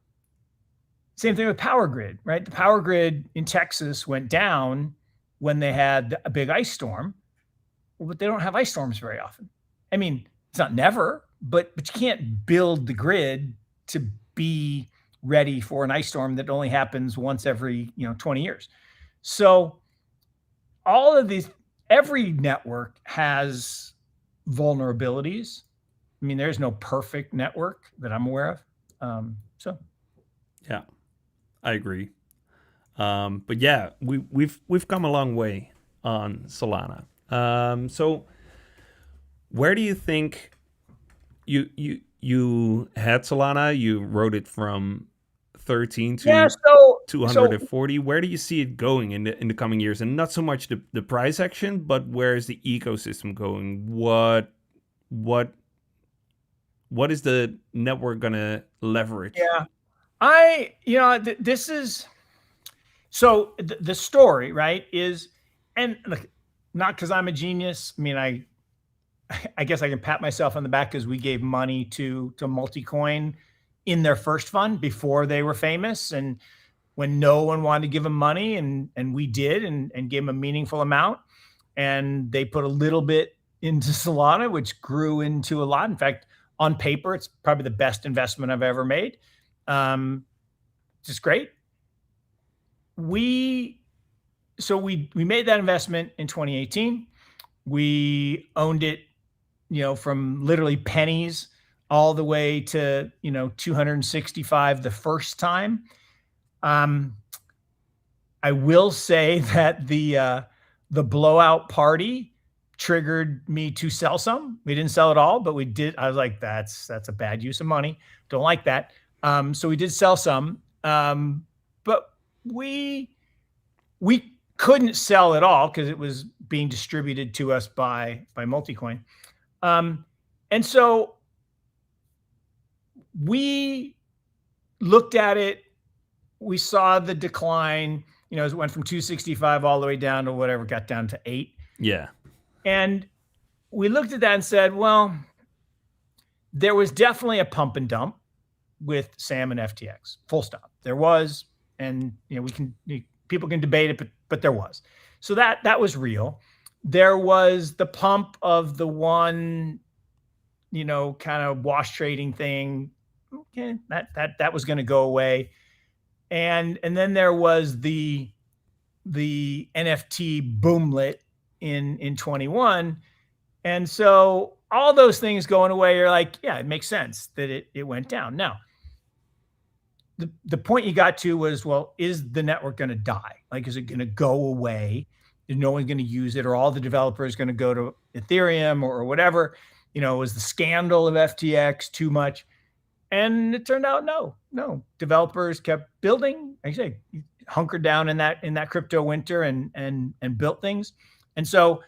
same thing with power grid, right? The power grid in Texas went down when they had a big ice storm, but they don't have ice storms very often. I mean, it's not never, but you can't build the grid to be ready for an ice storm that only happens once every 20 years. So all of these, every network has vulnerabilities. I mean, there's no perfect network that I'm aware of. So yeah, I agree. But yeah, we've come a long way on Solana. So where do you think you had Solana? You wrote it from 13 to 240. Where do you see it going in the coming years? And not so much the price action, but where is the ecosystem going? What is the network gonna leverage? Yeah, this is so the story, right? Is, and look, not because I'm a genius. I mean, I guess I can pat myself on the back because we gave money to Multicoin in their first fund before they were famous, and when no one wanted to give them money, and we did, and gave them a meaningful amount, and they put a little bit into Solana, which grew into a lot. In fact, on paper, it's probably the best investment I've ever made. Just great. We made that investment in 2018. We owned it, from literally pennies all the way to 265 the first time. I will say that the blowout party triggered me to sell some. We didn't sell it all, but we did. I was like, that's a bad use of money. Don't like that. So we did sell some, but we couldn't sell it all because it was being distributed to us by Multicoin. And so we looked at it. We saw the decline, it went from 265 all the way down to whatever, got down to 8. Yeah. And we looked at that and said, well, there was definitely a pump and dump with SAM and FTX, full stop. There was, and people can debate it, but there was. So that was real. There was the pump of the one, kind of wash trading thing. Okay, that was going to go away. And then there was the NFT boomlet in 21. And so all those things going away, you're like, yeah, it makes sense that it went down. Now, the point you got to was, well, is the network going to die? Like, is it going to go away? Is no one going to use it, or all the developers going to go to Ethereum or whatever? Was the scandal of FTX too much? And it turned out no. Developers kept building. Like I say, hunkered down in that crypto winter and built things. And so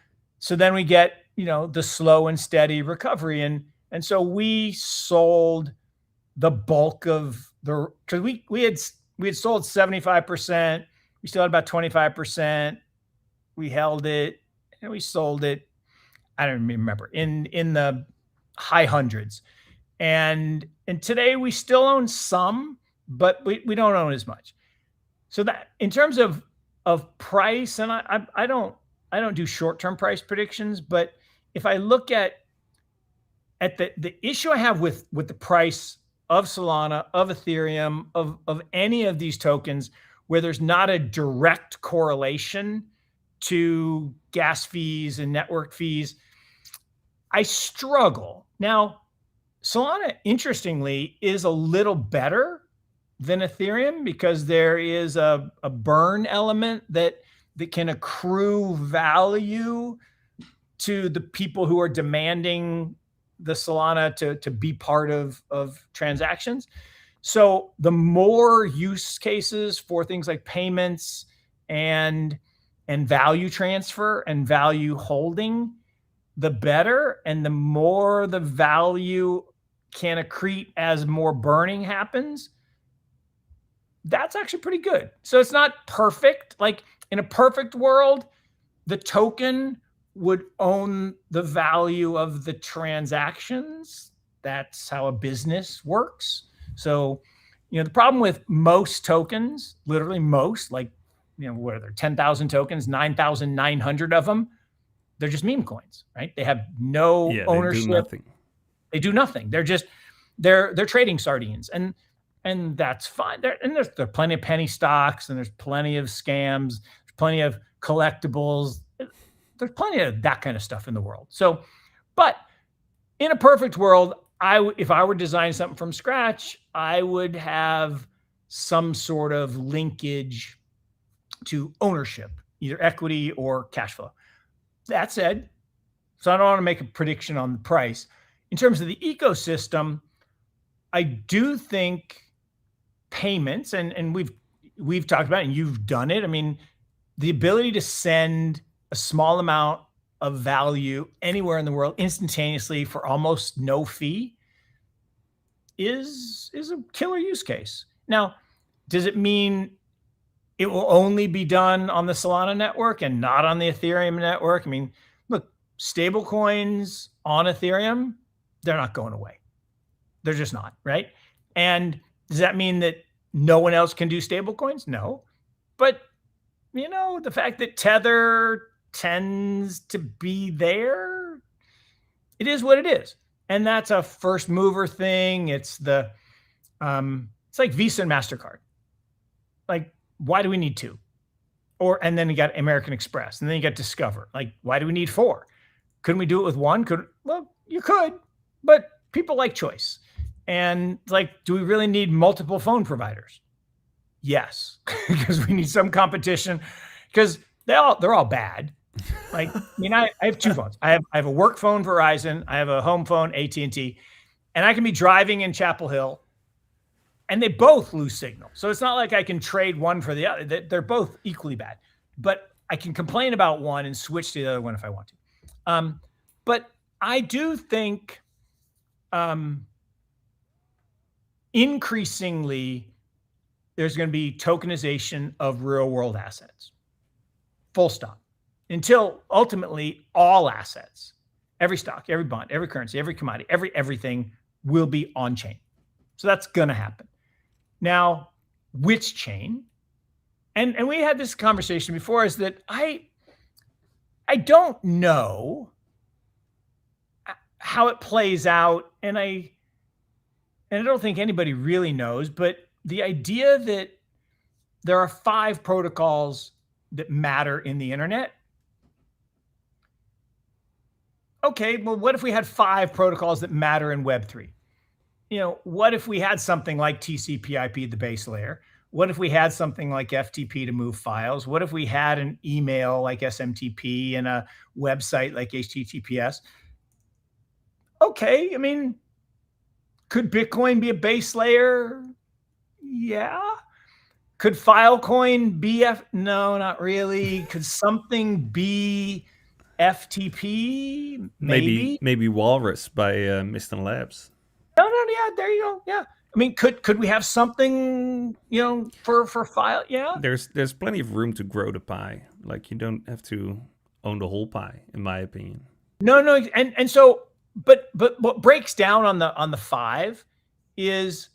then we get the slow and steady recovery, and so we sold the bulk of because we had sold 75%. We still had about 25%. We held it and we sold it. I don't remember, in the high hundreds. And today we still own some, but we don't own as much. So that in terms of price, and I don't do short-term price predictions, but if I look at the issue I have with the price of Solana, of Ethereum, of any of these tokens, where there's not a direct correlation to gas fees and network fees, I struggle. Now, Solana, interestingly, is a little better than Ethereum because there is a burn element that can accrue value to the people who are demanding the Solana to be part of transactions. So the more use cases for things like payments and value transfer and value holding, the better, and the more the value can accrete as more burning happens, that's actually pretty good. So it's not perfect. Like in a perfect world, the token would own the value of the transactions. That's how a business works. So, the problem with most tokens, literally most, like, what are there, 10,000 tokens, 9,900 of them, they're just meme coins, right? They have no ownership. They do nothing. They do nothing. They're just, they're trading sardines. And that's fine. There are plenty of penny stocks, and there's plenty of scams, there's plenty of collectibles. There's plenty of that kind of stuff in the world. So, but in a perfect world, if I were designing something from scratch, I would have some sort of linkage to ownership, either equity or cash flow. That said, so I don't want to make a prediction on the price. In terms of the ecosystem, I do think payments, and we've talked about it, and you've done it. I mean, the ability to send a small amount of value anywhere in the world instantaneously for almost no fee is a killer use case. Now, does it mean it will only be done on the Solana network and not on the Ethereum network? I mean, look, stable coins on Ethereum, they're not going away. They're just not, right? And does that mean that no one else can do stable coins? No. But, the fact that Tether tends to be there, it is what it is. And that's a first mover thing. It's it's like Visa and MasterCard. Like, why do we need two? And then you got American Express, and then you got Discover. Like, why do we need four? Couldn't we do it with one? Well, you could, but people like choice. And like, do we really need multiple phone providers? Yes, because we need some competition, because they're all bad. Like, I have two phones. I have a work phone, Verizon. I have a home phone, AT&T, and I can be driving in Chapel Hill, and they both lose signal. So it's not like I can trade one for the other. They're both equally bad, but I can complain about one and switch to the other one if I want to. But I do think increasingly there's going to be tokenization of real world assets. Full stop. Until ultimately all assets, every stock, every bond, every currency, every commodity, everything will be on chain. So that's going to happen. Now, which chain? And we had this conversation before, is that I don't know how it plays out, and I don't think anybody really knows, but the idea that there are 5 protocols that matter in the internet. Okay, well, what if we had 5 protocols that matter in Web3? What if we had something like TCP/IP, the base layer? What if we had something like FTP to move files? What if we had an email like SMTP and a website like HTTPS? Okay, I mean, could Bitcoin be a base layer? Yeah. Could Filecoin be No, not really. Could something be FTP? Maybe Walrus by Miston Labs. No, yeah, there you go. Yeah. I mean, could we have something, for file? Yeah. There's plenty of room to grow the pie. Like, you don't have to own the whole pie, in my opinion. No, and so, but what breaks down on the 5 is,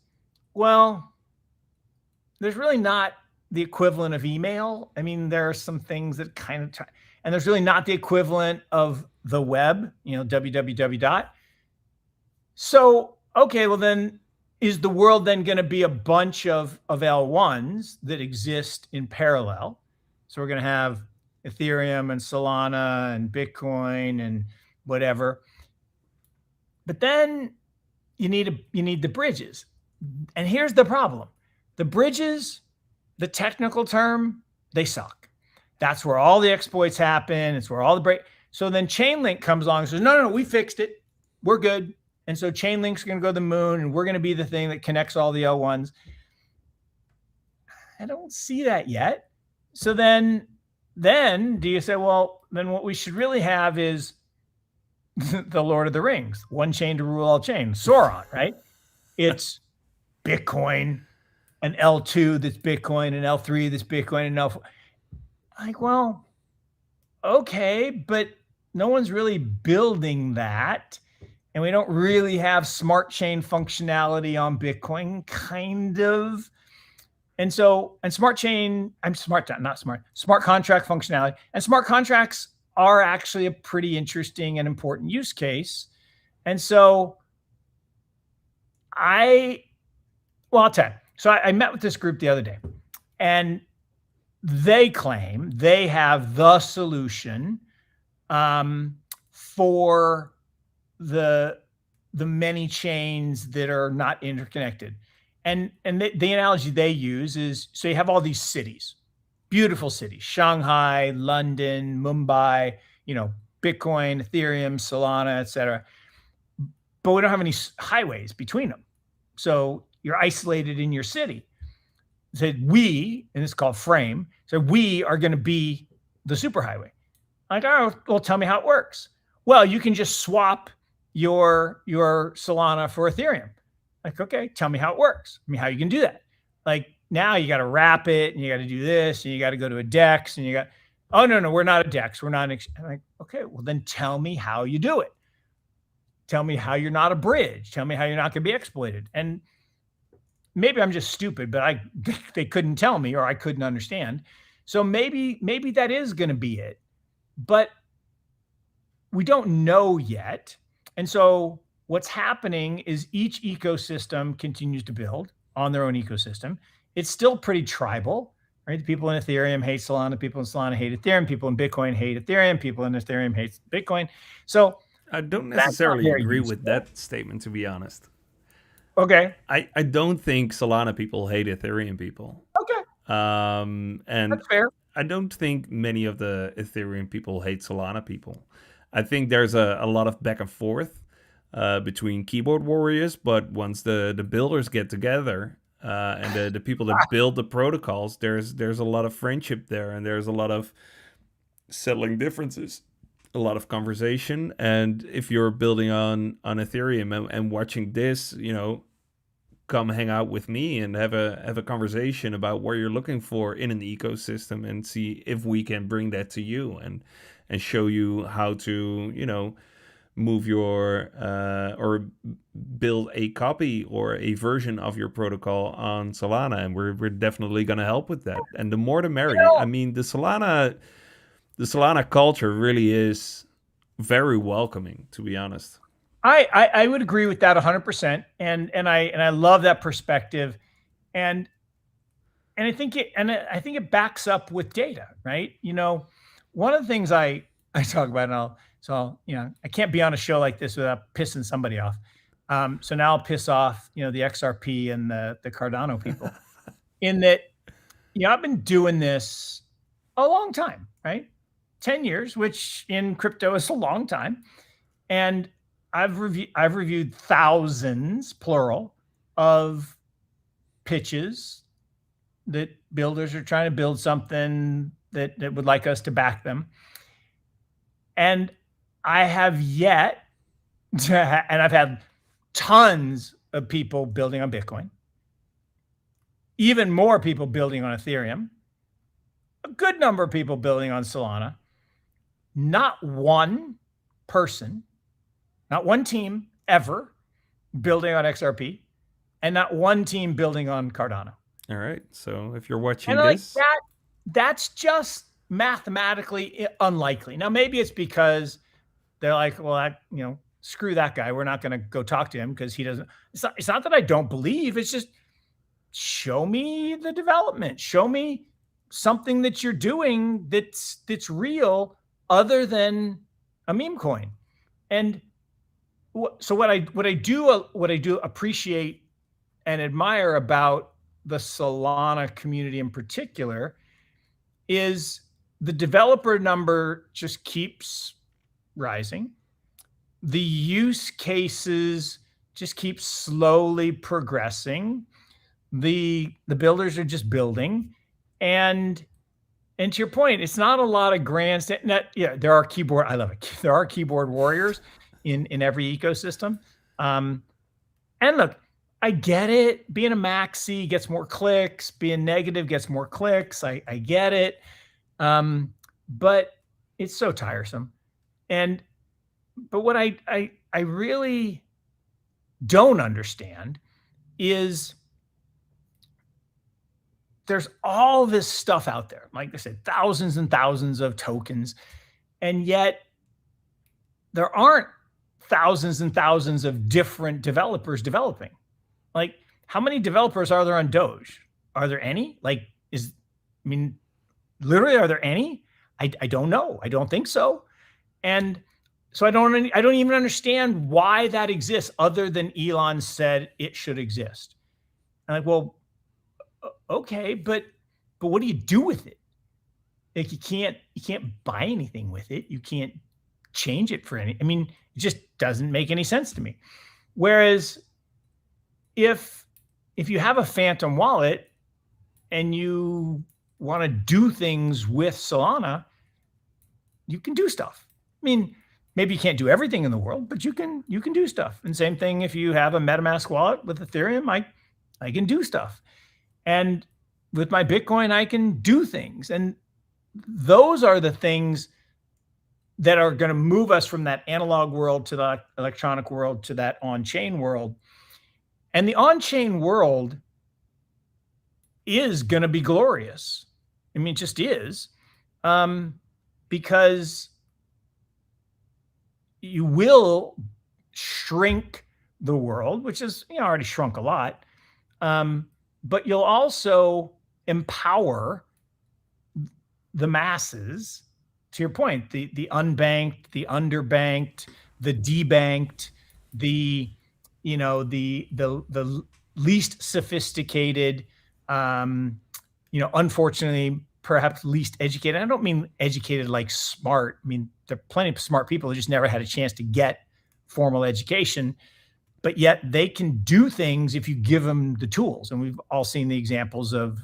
well, there's really not the equivalent of email. I mean, there are some things that kind of and there's really not the equivalent of the web, www. So, okay, well then, is the world then going to be a bunch of L1s that exist in parallel? So we're going to have Ethereum and Solana and Bitcoin and whatever. But then you need the bridges. And here's the problem. The bridges, the technical term, they suck. That's where all the exploits happen. It's where all the break. So then Chainlink comes along and says, no, we fixed it. We're good. And so Chainlink's going to go to the moon, and we're going to be the thing that connects all the L1s. I don't see that yet. So then do you say, well, then what we should really have is the Lord of the Rings, one chain to rule all chains, Sauron, right? It's Bitcoin, an L2 that's Bitcoin, an L3 that's Bitcoin, and L4. Like, well, okay, but no one's really building that. And we don't really have smart chain functionality on Bitcoin, kind of. And so, and smart contract functionality. And smart contracts are actually a pretty interesting and important use case. And so I'll tell you. So I met with this group the other day, and they claim they have the solution for the many chains that are not interconnected. And the analogy they use is, so you have all these cities, beautiful cities, Shanghai, London, Mumbai, Bitcoin, Ethereum, Solana, et cetera. But we don't have any highways between them. So you're isolated in your city. Said we, and it's called Frame, so we are going to be the superhighway. Like, oh, well, tell me how it works. Well, you can just swap your Solana for Ethereum. Like, okay, tell me how it works. I mean, how you can do that. Like, now you got to wrap it, and you got to do this, and you got to go to a DEX, and you got, oh, no, we're not a DEX. We're not an I'm like, okay, well, then tell me how you do it. Tell me how you're not a bridge. Tell me how you're not going to be exploited. And maybe I'm just stupid, but they couldn't tell me, or I couldn't understand. So maybe that is going to be it, but we don't know yet. And so what's happening is each ecosystem continues to build on their own ecosystem. It's still pretty tribal, right? The people in Ethereum hate Solana, people in Solana hate Ethereum, people in Bitcoin hate Ethereum, people in Ethereum hate Bitcoin. So I don't necessarily agree with that statement, to be honest. Okay. I don't think Solana people hate Ethereum people. Okay. And that's fair. I don't think many of the Ethereum people hate Solana people. I think there's a lot of back and forth between keyboard warriors, but once the builders get together and the people that build the protocols, there's a lot of friendship there, and there's a lot of settling differences, a lot of conversation. And if you're building on Ethereum and watching this, come hang out with me and have a conversation about what you're looking for in an ecosystem, and see if we can bring that to you and show you how to, move your or build a copy or a version of your protocol on Solana. And we're definitely going to help with that. And the more the merry. I mean, the Solana culture really is very welcoming, to be honest. I would agree with that 100%. And I love that perspective. And I think it backs up with data, right? One of the things I talk about, and I can't be on a show like this without pissing somebody off. So now I'll piss off, the XRP and the Cardano people in that, I've been doing this a long time, right? 10 years, which in crypto is a long time. And I've reviewed thousands, plural, of pitches that builders are trying to build something that would like us to back them. And I have yet to, and I've had tons of people building on Bitcoin, even more people building on Ethereum, a good number of people building on Solana. Not one person, not one team ever building on XRP, and not one team building on Cardano. All right. So if you're watching this, that's just mathematically unlikely. Now, maybe it's because they're like, well, screw that guy. We're not going to go talk to him because he doesn't. It's not that I don't believe. It's just, show me the development. Show me something that you're doing that's real, other than a meme coin. And So what I do appreciate and admire about the Solana community in particular is the developer number just keeps rising. The use cases just keep slowly progressing. The builders are just building, and to your point, it's not a lot of grandstand. Yeah, there are keyboard. I love it. There are keyboard warriors in every ecosystem. And look, I get it. Being a maxi gets more clicks. Being negative gets more clicks. I get it. But it's so tiresome. But what I really don't understand is there's all this stuff out there. Like I said, thousands and thousands of tokens, and yet there aren't thousands and thousands of different developers developing. Like, how many developers are there on Doge? Are there any? Literally, are there any? I don't know. I don't think so. And so I don't even understand why that exists, other than Elon said it should exist. I'm like, well, okay, but what do you do with it? Like, you can't buy anything with it. You can't change it for any. It just doesn't make any sense to me. Whereas if you have a phantom wallet and you want to do things with Solana, you can do stuff. Maybe you can't do everything in the world, but you can do stuff. And same thing if you have a MetaMask wallet with Ethereum, I can do stuff. And with my Bitcoin, I can do things. And those are the things that are going to move us from that analog world to the electronic world to that on-chain world. And the on-chain world is going to be glorious. It just is. Because you will shrink the world, which is already shrunk a lot. But you'll also empower the masses. To your point, the unbanked, the underbanked, the debanked, the least sophisticated, unfortunately, perhaps least educated. I don't mean educated like smart. There are plenty of smart people who just never had a chance to get formal education, but yet they can do things if you give them the tools. And we've all seen the examples of,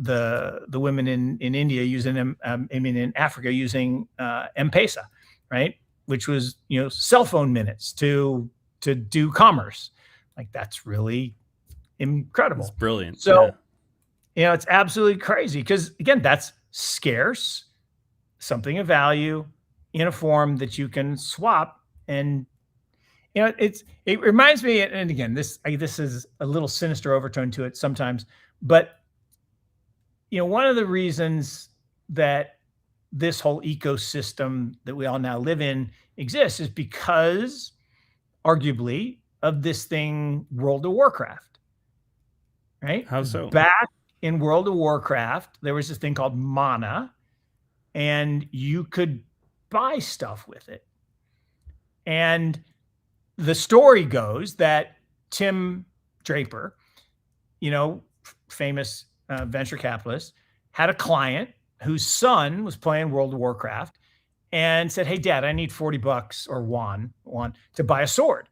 the women in India using them, in Africa using M-Pesa, right? Which was, cell phone minutes to do commerce. Like, that's really incredible. It's brilliant. So, it's absolutely crazy because, again, that's scarce, something of value in a form that you can swap. And, it reminds me, and again, this is a little sinister overtone to it sometimes, but, one of the reasons that this whole ecosystem that we all now live in exists is because, arguably, of this thing, World of Warcraft, right? How so? Back in World of Warcraft, there was this thing called mana, and you could buy stuff with it. And the story goes that Tim Draper, famous venture capitalist, had a client whose son was playing World of Warcraft and said, "Hey, Dad, I need $40 or one to buy a sword."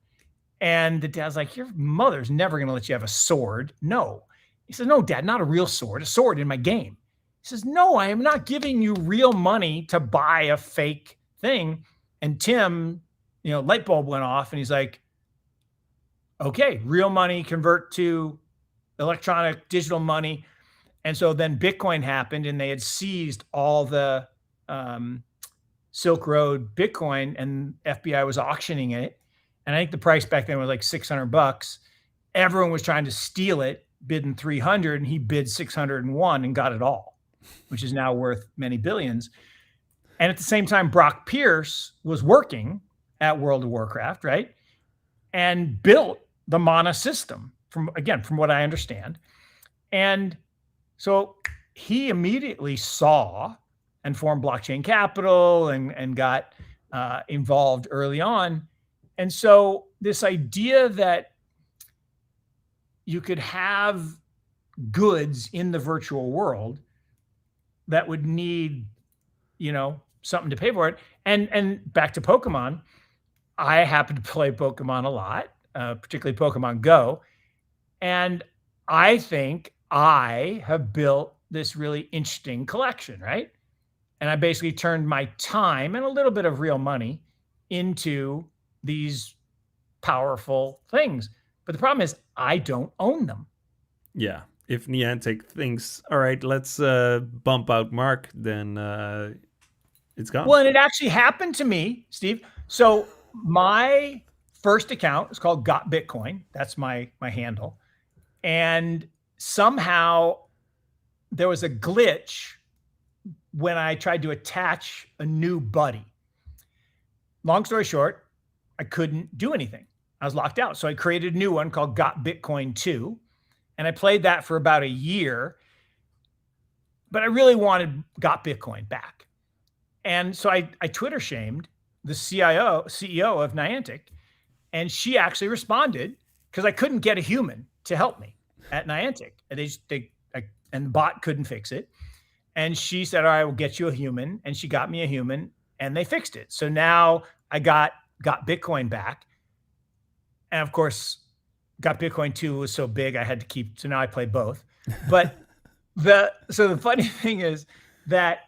And the dad's like, "Your mother's never going to let you have a sword." No. He says, "No, Dad, not a real sword, a sword in my game." He says, "No, I am not giving you real money to buy a fake thing." And Tim, light bulb went off, and he's like, "Okay, real money convert to electronic digital money." And so then Bitcoin happened, and they had seized all the Silk Road Bitcoin, and FBI was auctioning it. And I think the price back then was like $600. Everyone was trying to steal it, bidding 300, and he bid 601 and got it all, which is now worth many billions. And at the same time, Brock Pierce was working at World of Warcraft, right? And built the mana system from what I understand. And so he immediately saw and formed Blockchain Capital and got involved early on. And so this idea that you could have goods in the virtual world that would need, something to pay for it. And back to Pokemon, I happen to play Pokemon a lot, particularly Pokemon Go. And I think I have built this really interesting collection, right? And I basically turned my time and a little bit of real money into these powerful things. But the problem is I don't own them. Yeah. If Niantic thinks, all right, let's bump out Mark, then it's gone. Well, and it actually happened to me, Steve. So my first account is called Got Bitcoin. That's my handle. And somehow there was a glitch when I tried to attach a new buddy. Long story short, I couldn't do anything. I was locked out. So I created a new one called Got Bitcoin 2. And I played that for about a year. But I really wanted Got Bitcoin back. And so I Twitter shamed the CEO of Niantic. And she actually responded because I couldn't get a human to help me at Niantic. And the bot couldn't fix it. And she said, all right, we'll get you a human. And she got me a human and they fixed it. So now I got Bitcoin back. And of course, Got Bitcoin 2 was so big I had to keep. So now I play both. But the funny thing is that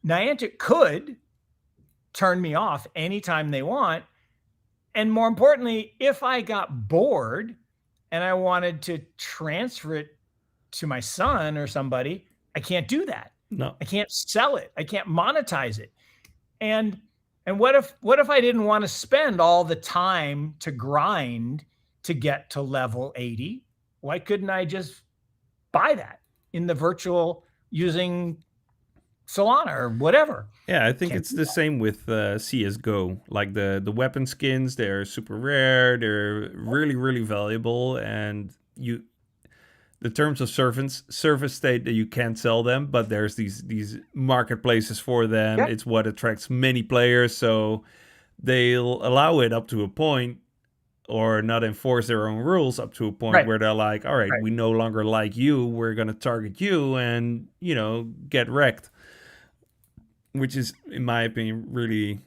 Niantic could turn me off anytime they want. And more importantly, if I got bored and I wanted to transfer it to my son or somebody, I can't do that. No, I can't sell it. I can't monetize it. And what if I didn't want to spend all the time to grind to get to level 80? Why couldn't I just buy that in the virtual using Solana or whatever? Yeah, I think it's the same with CSGO. Like the weapon skins, they're super rare. They're really, really valuable. And the terms of service state that you can't sell them, but there's these marketplaces for them. Yeah. It's what attracts many players. So they'll allow it up to a point or not enforce their own rules up to a point where they're like, all right, we no longer like you. We're going to target you and, get wrecked. Which is, in my opinion, really...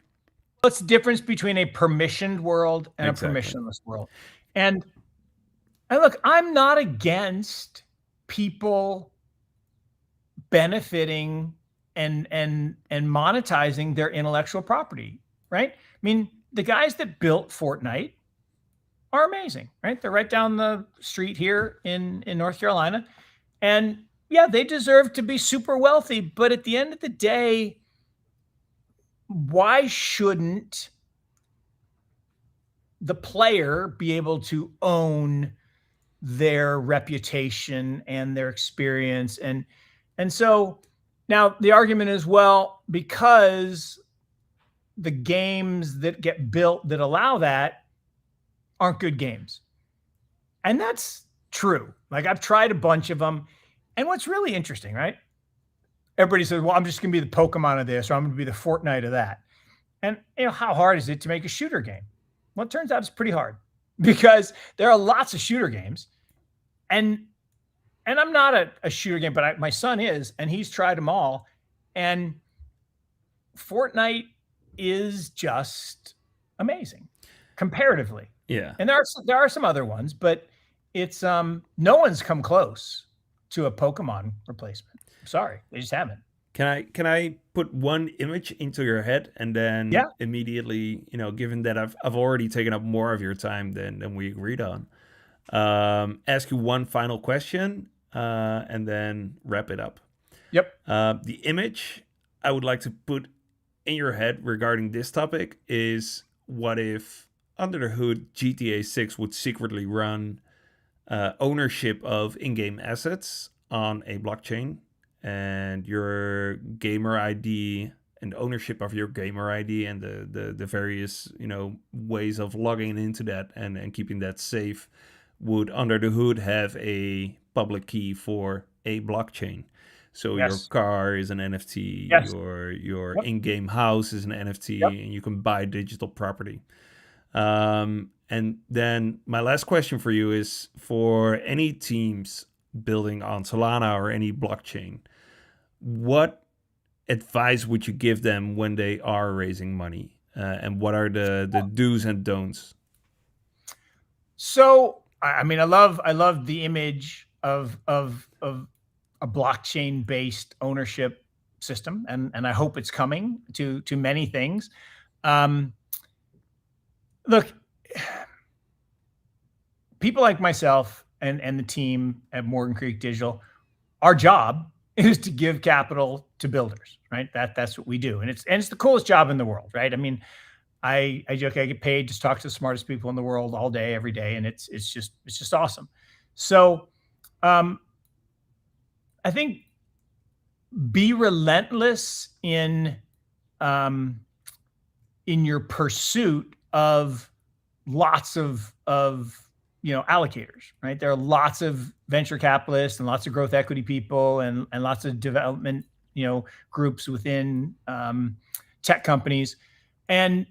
What's the difference between a permissioned world and a permissionless world? And look, I'm not against people benefiting and monetizing their intellectual property, right? I mean, the guys that built Fortnite are amazing, right? They're right down the street here in North Carolina. And yeah, they deserve to be super wealthy. But at the end of the day, why shouldn't the player be able to own their reputation and their experience? And so now the argument is, well, because the games that get built that allow that aren't good games. And that's true. Like, I've tried a bunch of them. And what's really interesting, right? Everybody says, well, I'm just going to be the Pokemon of this, or I'm going to be the Fortnite of that. And how hard is it to make a shooter game? Well, it turns out it's pretty hard because there are lots of shooter games. And I'm not a shooter game, but my son is, and he's tried them all. And Fortnite is just amazing comparatively. Yeah. And there are some other ones, but it's no one's come close to a Pokemon replacement. Sorry, they just haven't. Can I put one image into your head and then immediately, given that I've already taken up more of your time than we agreed on, ask you one final question and then wrap it up. Yep. The image I would like to put in your head regarding this topic is, what if under the hood GTA 6 would secretly run ownership of in-game assets on a blockchain, and your gamer ID and ownership of your gamer ID and the various ways of logging into that and keeping that safe would under the hood have a public key for a blockchain. So your car is an NFT, your in-game house is an NFT, and you can buy digital property. And then my last question for you is, for any teams building on Solana or any blockchain, what advice would you give them when they are raising money? And what are the do's and don'ts? So, I mean, I love the image of a blockchain based ownership system, and I hope it's coming to many things. Look, people like myself and the team at Morgan Creek Digital, our job is to give capital to builders, right? That's what we do, and it's the coolest job in the world, right? I mean, I joke I get paid to talk to the smartest people in the world all day, every day, and it's just awesome. So, I think be relentless in your pursuit of lots of allocators, right? There are lots of venture capitalists and lots of growth equity people and lots of development groups within tech companies, and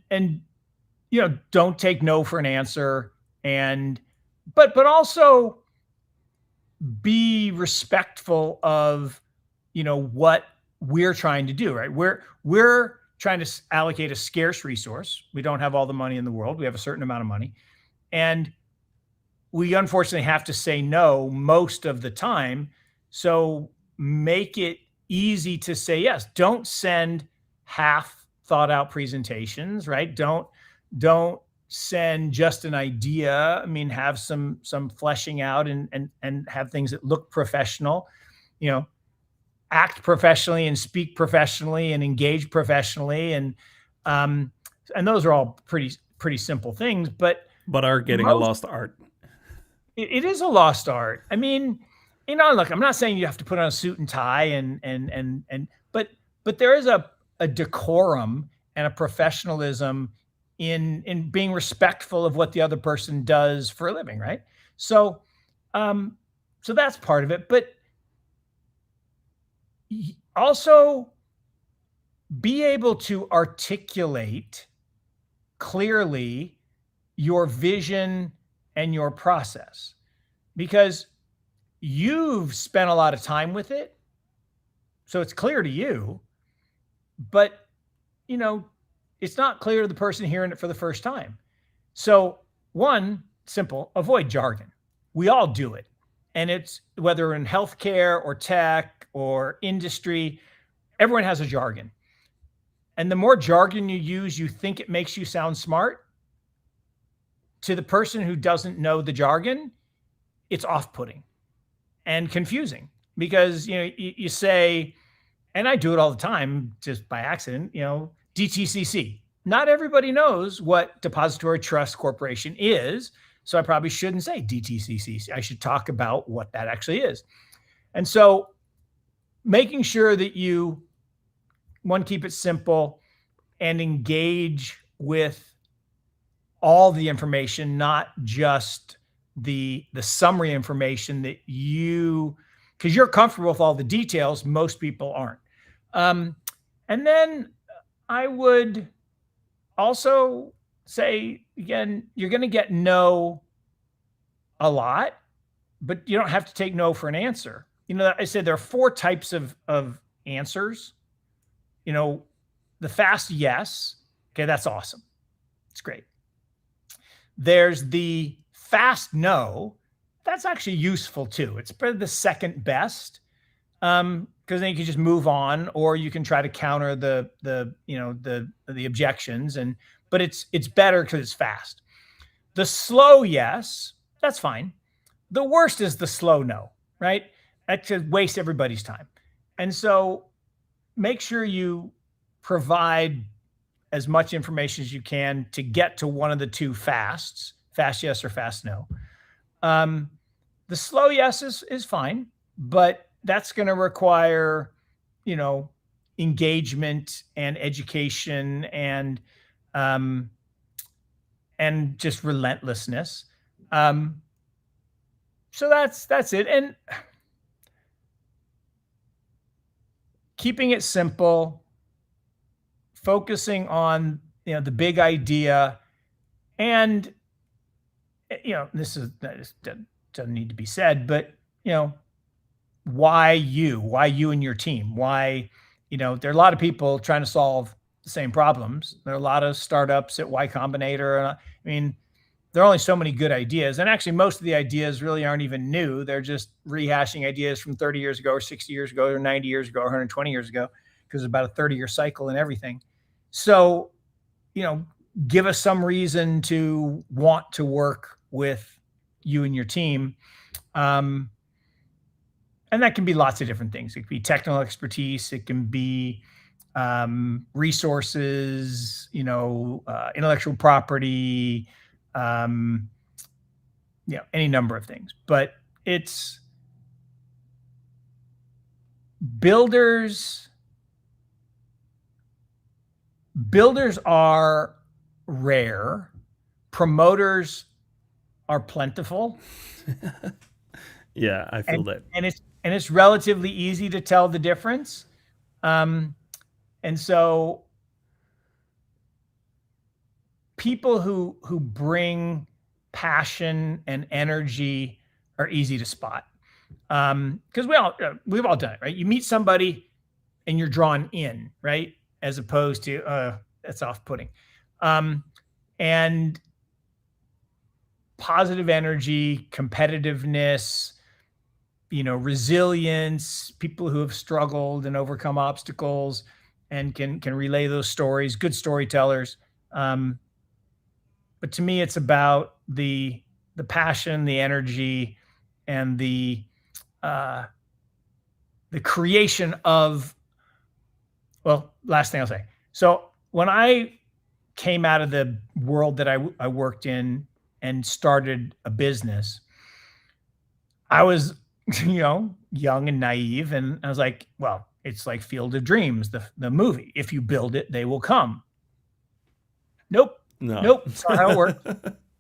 don't take no for an answer, and but also be respectful of what we're trying to do, right? We're trying to allocate a scarce resource. We don't have all the money in the world. We have a certain amount of money, and we unfortunately have to say no most of the time. So make it easy to say yes. Don't send half thought out presentations, right? Don't send just an idea. I mean, have some fleshing out and have things that look professional, act professionally and speak professionally and engage professionally. And those are all pretty simple things, but are getting a lost art. It is a lost art. I mean, look, I'm not saying you have to put on a suit and tie but there is a decorum and a professionalism in being respectful of what the other person does for a living, right? So that's part of it, but also be able to articulate clearly your vision and your process, because you've spent a lot of time with it. So it's clear to you, but it's not clear to the person hearing it for the first time. So one, simple, avoid jargon. We all do it. And it's whether in healthcare or tech or industry, everyone has a jargon. And the more jargon you use, you think it makes you sound smart. To the person who doesn't know the jargon, it's off-putting and confusing, because you say, and I do it all the time just by accident, DTCC. Not everybody knows what Depository Trust Corporation is, so I probably shouldn't say DTCC. I should talk about what that actually is. And so making sure that you, one, keep it simple and engage with all the information, not just the summary information that because you're comfortable with all the details. Most people aren't. And then I would also say, again, you're going to get no a lot, but you don't have to take no for an answer. I said there are 4 types of answers. The fast yes. Okay, that's awesome. It's great. There's the fast no. That's actually useful too. It's probably the second best, because then you can just move on, or you can try to counter the objections. But it's better because it's fast. The slow yes, that's fine. The worst is the slow no, right? That could waste everybody's time. And so make sure you provide as much information as you can to get to one of the 2 fasts, fast yes or fast no. The slow yes is fine, but that's going to require, engagement and education and just relentlessness. So that's it. And keeping it simple, focusing on the big idea, And this doesn't need to be said, but why you and your team? Why, there are a lot of people trying to solve the same problems. There are a lot of startups at Y Combinator. I mean, there are only so many good ideas. And actually, most of the ideas really aren't even new. They're just rehashing ideas from 30 years ago or 60 years ago or 90 years ago or 120 years ago, because it's about a 30-year cycle and everything. So, give us some reason to want to work with you and your team. And that can be lots of different things. It can be technical expertise. It can be resources, intellectual property, any number of things. But it's builders are rare. Promoters are plentiful. Yeah, I feel that. And it's relatively easy to tell the difference. And so people who bring passion and energy are easy to spot. Because we've all done it, right? You meet somebody and you're drawn in, right? As opposed to that's off-putting. And positive energy, competitiveness, resilience, people who have struggled and overcome obstacles and can relay those stories, good storytellers. But to me, it's about the passion, the energy, and the creation of, well, last thing I'll say. So when I came out of the world that I worked in and started a business, I was, young and naive. And I was like, well, it's like Field of Dreams, the movie. If you build it, they will come. Nope. That's not how it works.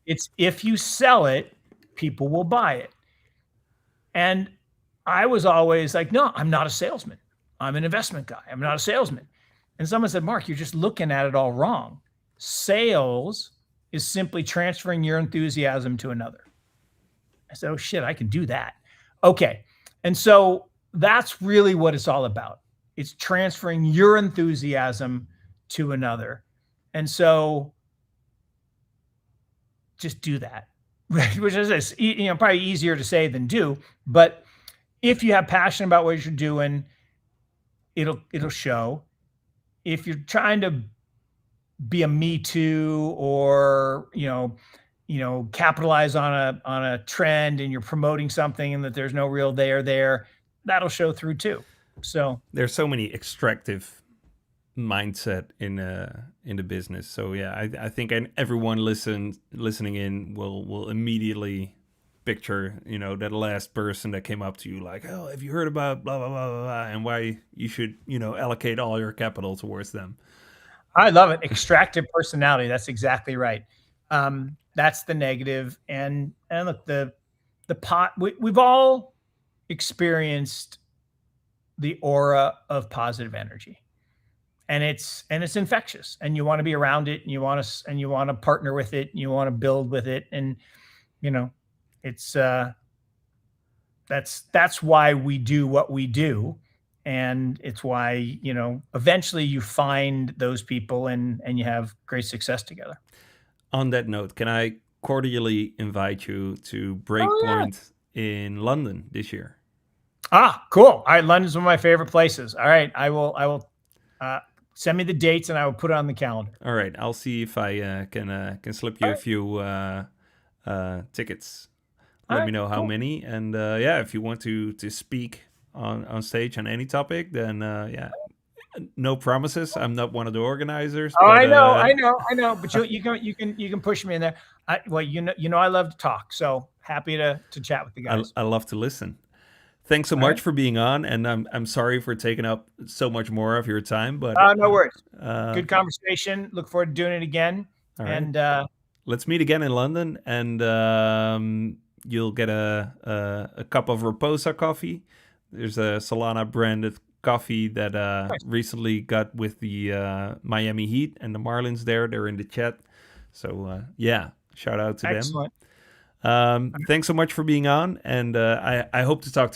It's if you sell it, people will buy it. And I was always like, no, I'm not a salesman. I'm an investment guy. I'm not a salesman. And someone said, Mark, you're just looking at it all wrong. Sales is simply transferring your enthusiasm to another. I said, oh shit, I can do that. Okay. And so that's really what it's all about. It's transferring your enthusiasm to another. And so just do that, which is probably easier to say than do. But if you have passion about what you're doing, it'll show. If you're trying to be a Me Too or capitalize on a trend and you're promoting something and that there's no real there, that'll show through too. So there's so many extractive mindset in the business. So yeah, I think everyone listening in will immediately picture, that last person that came up to you like, oh, have you heard about blah blah blah blah, blah and why you should allocate all your capital towards them. I love it. Extractive personality. That's exactly right. That's the negative. And look, the pot. We've all experienced the aura of positive energy. And it's infectious, and you want to be around it, and you want to partner with it, and you want to build with it, and it's that's why we do what we do, and it's why eventually you find those people and you have great success together. On that note, can I cordially invite you to Breakpoint in London this year? Cool. All right, London's one of my favorite places. All right, I will. Send me the dates and I will put it on the calendar. All right. I'll see if I can slip you a few tickets. Let me know how many. And if you want to speak on stage on any topic, then no promises. I'm not one of the organizers. Oh, but, I know. But you can push me in there. I love to talk. So happy to chat with the guys. I love to listen. Thanks so much for being on, and I'm sorry for taking up so much more of your time, but no worries. Good conversation. Look forward to doing it again. All right. And let's meet again in London, and you'll get a cup of Raposa coffee. There's a Solana branded coffee that recently got with the Miami Heat and the Marlins there. They're in the chat. So yeah, shout out to them. Excellent. Thanks so much for being on, and I hope to talk to you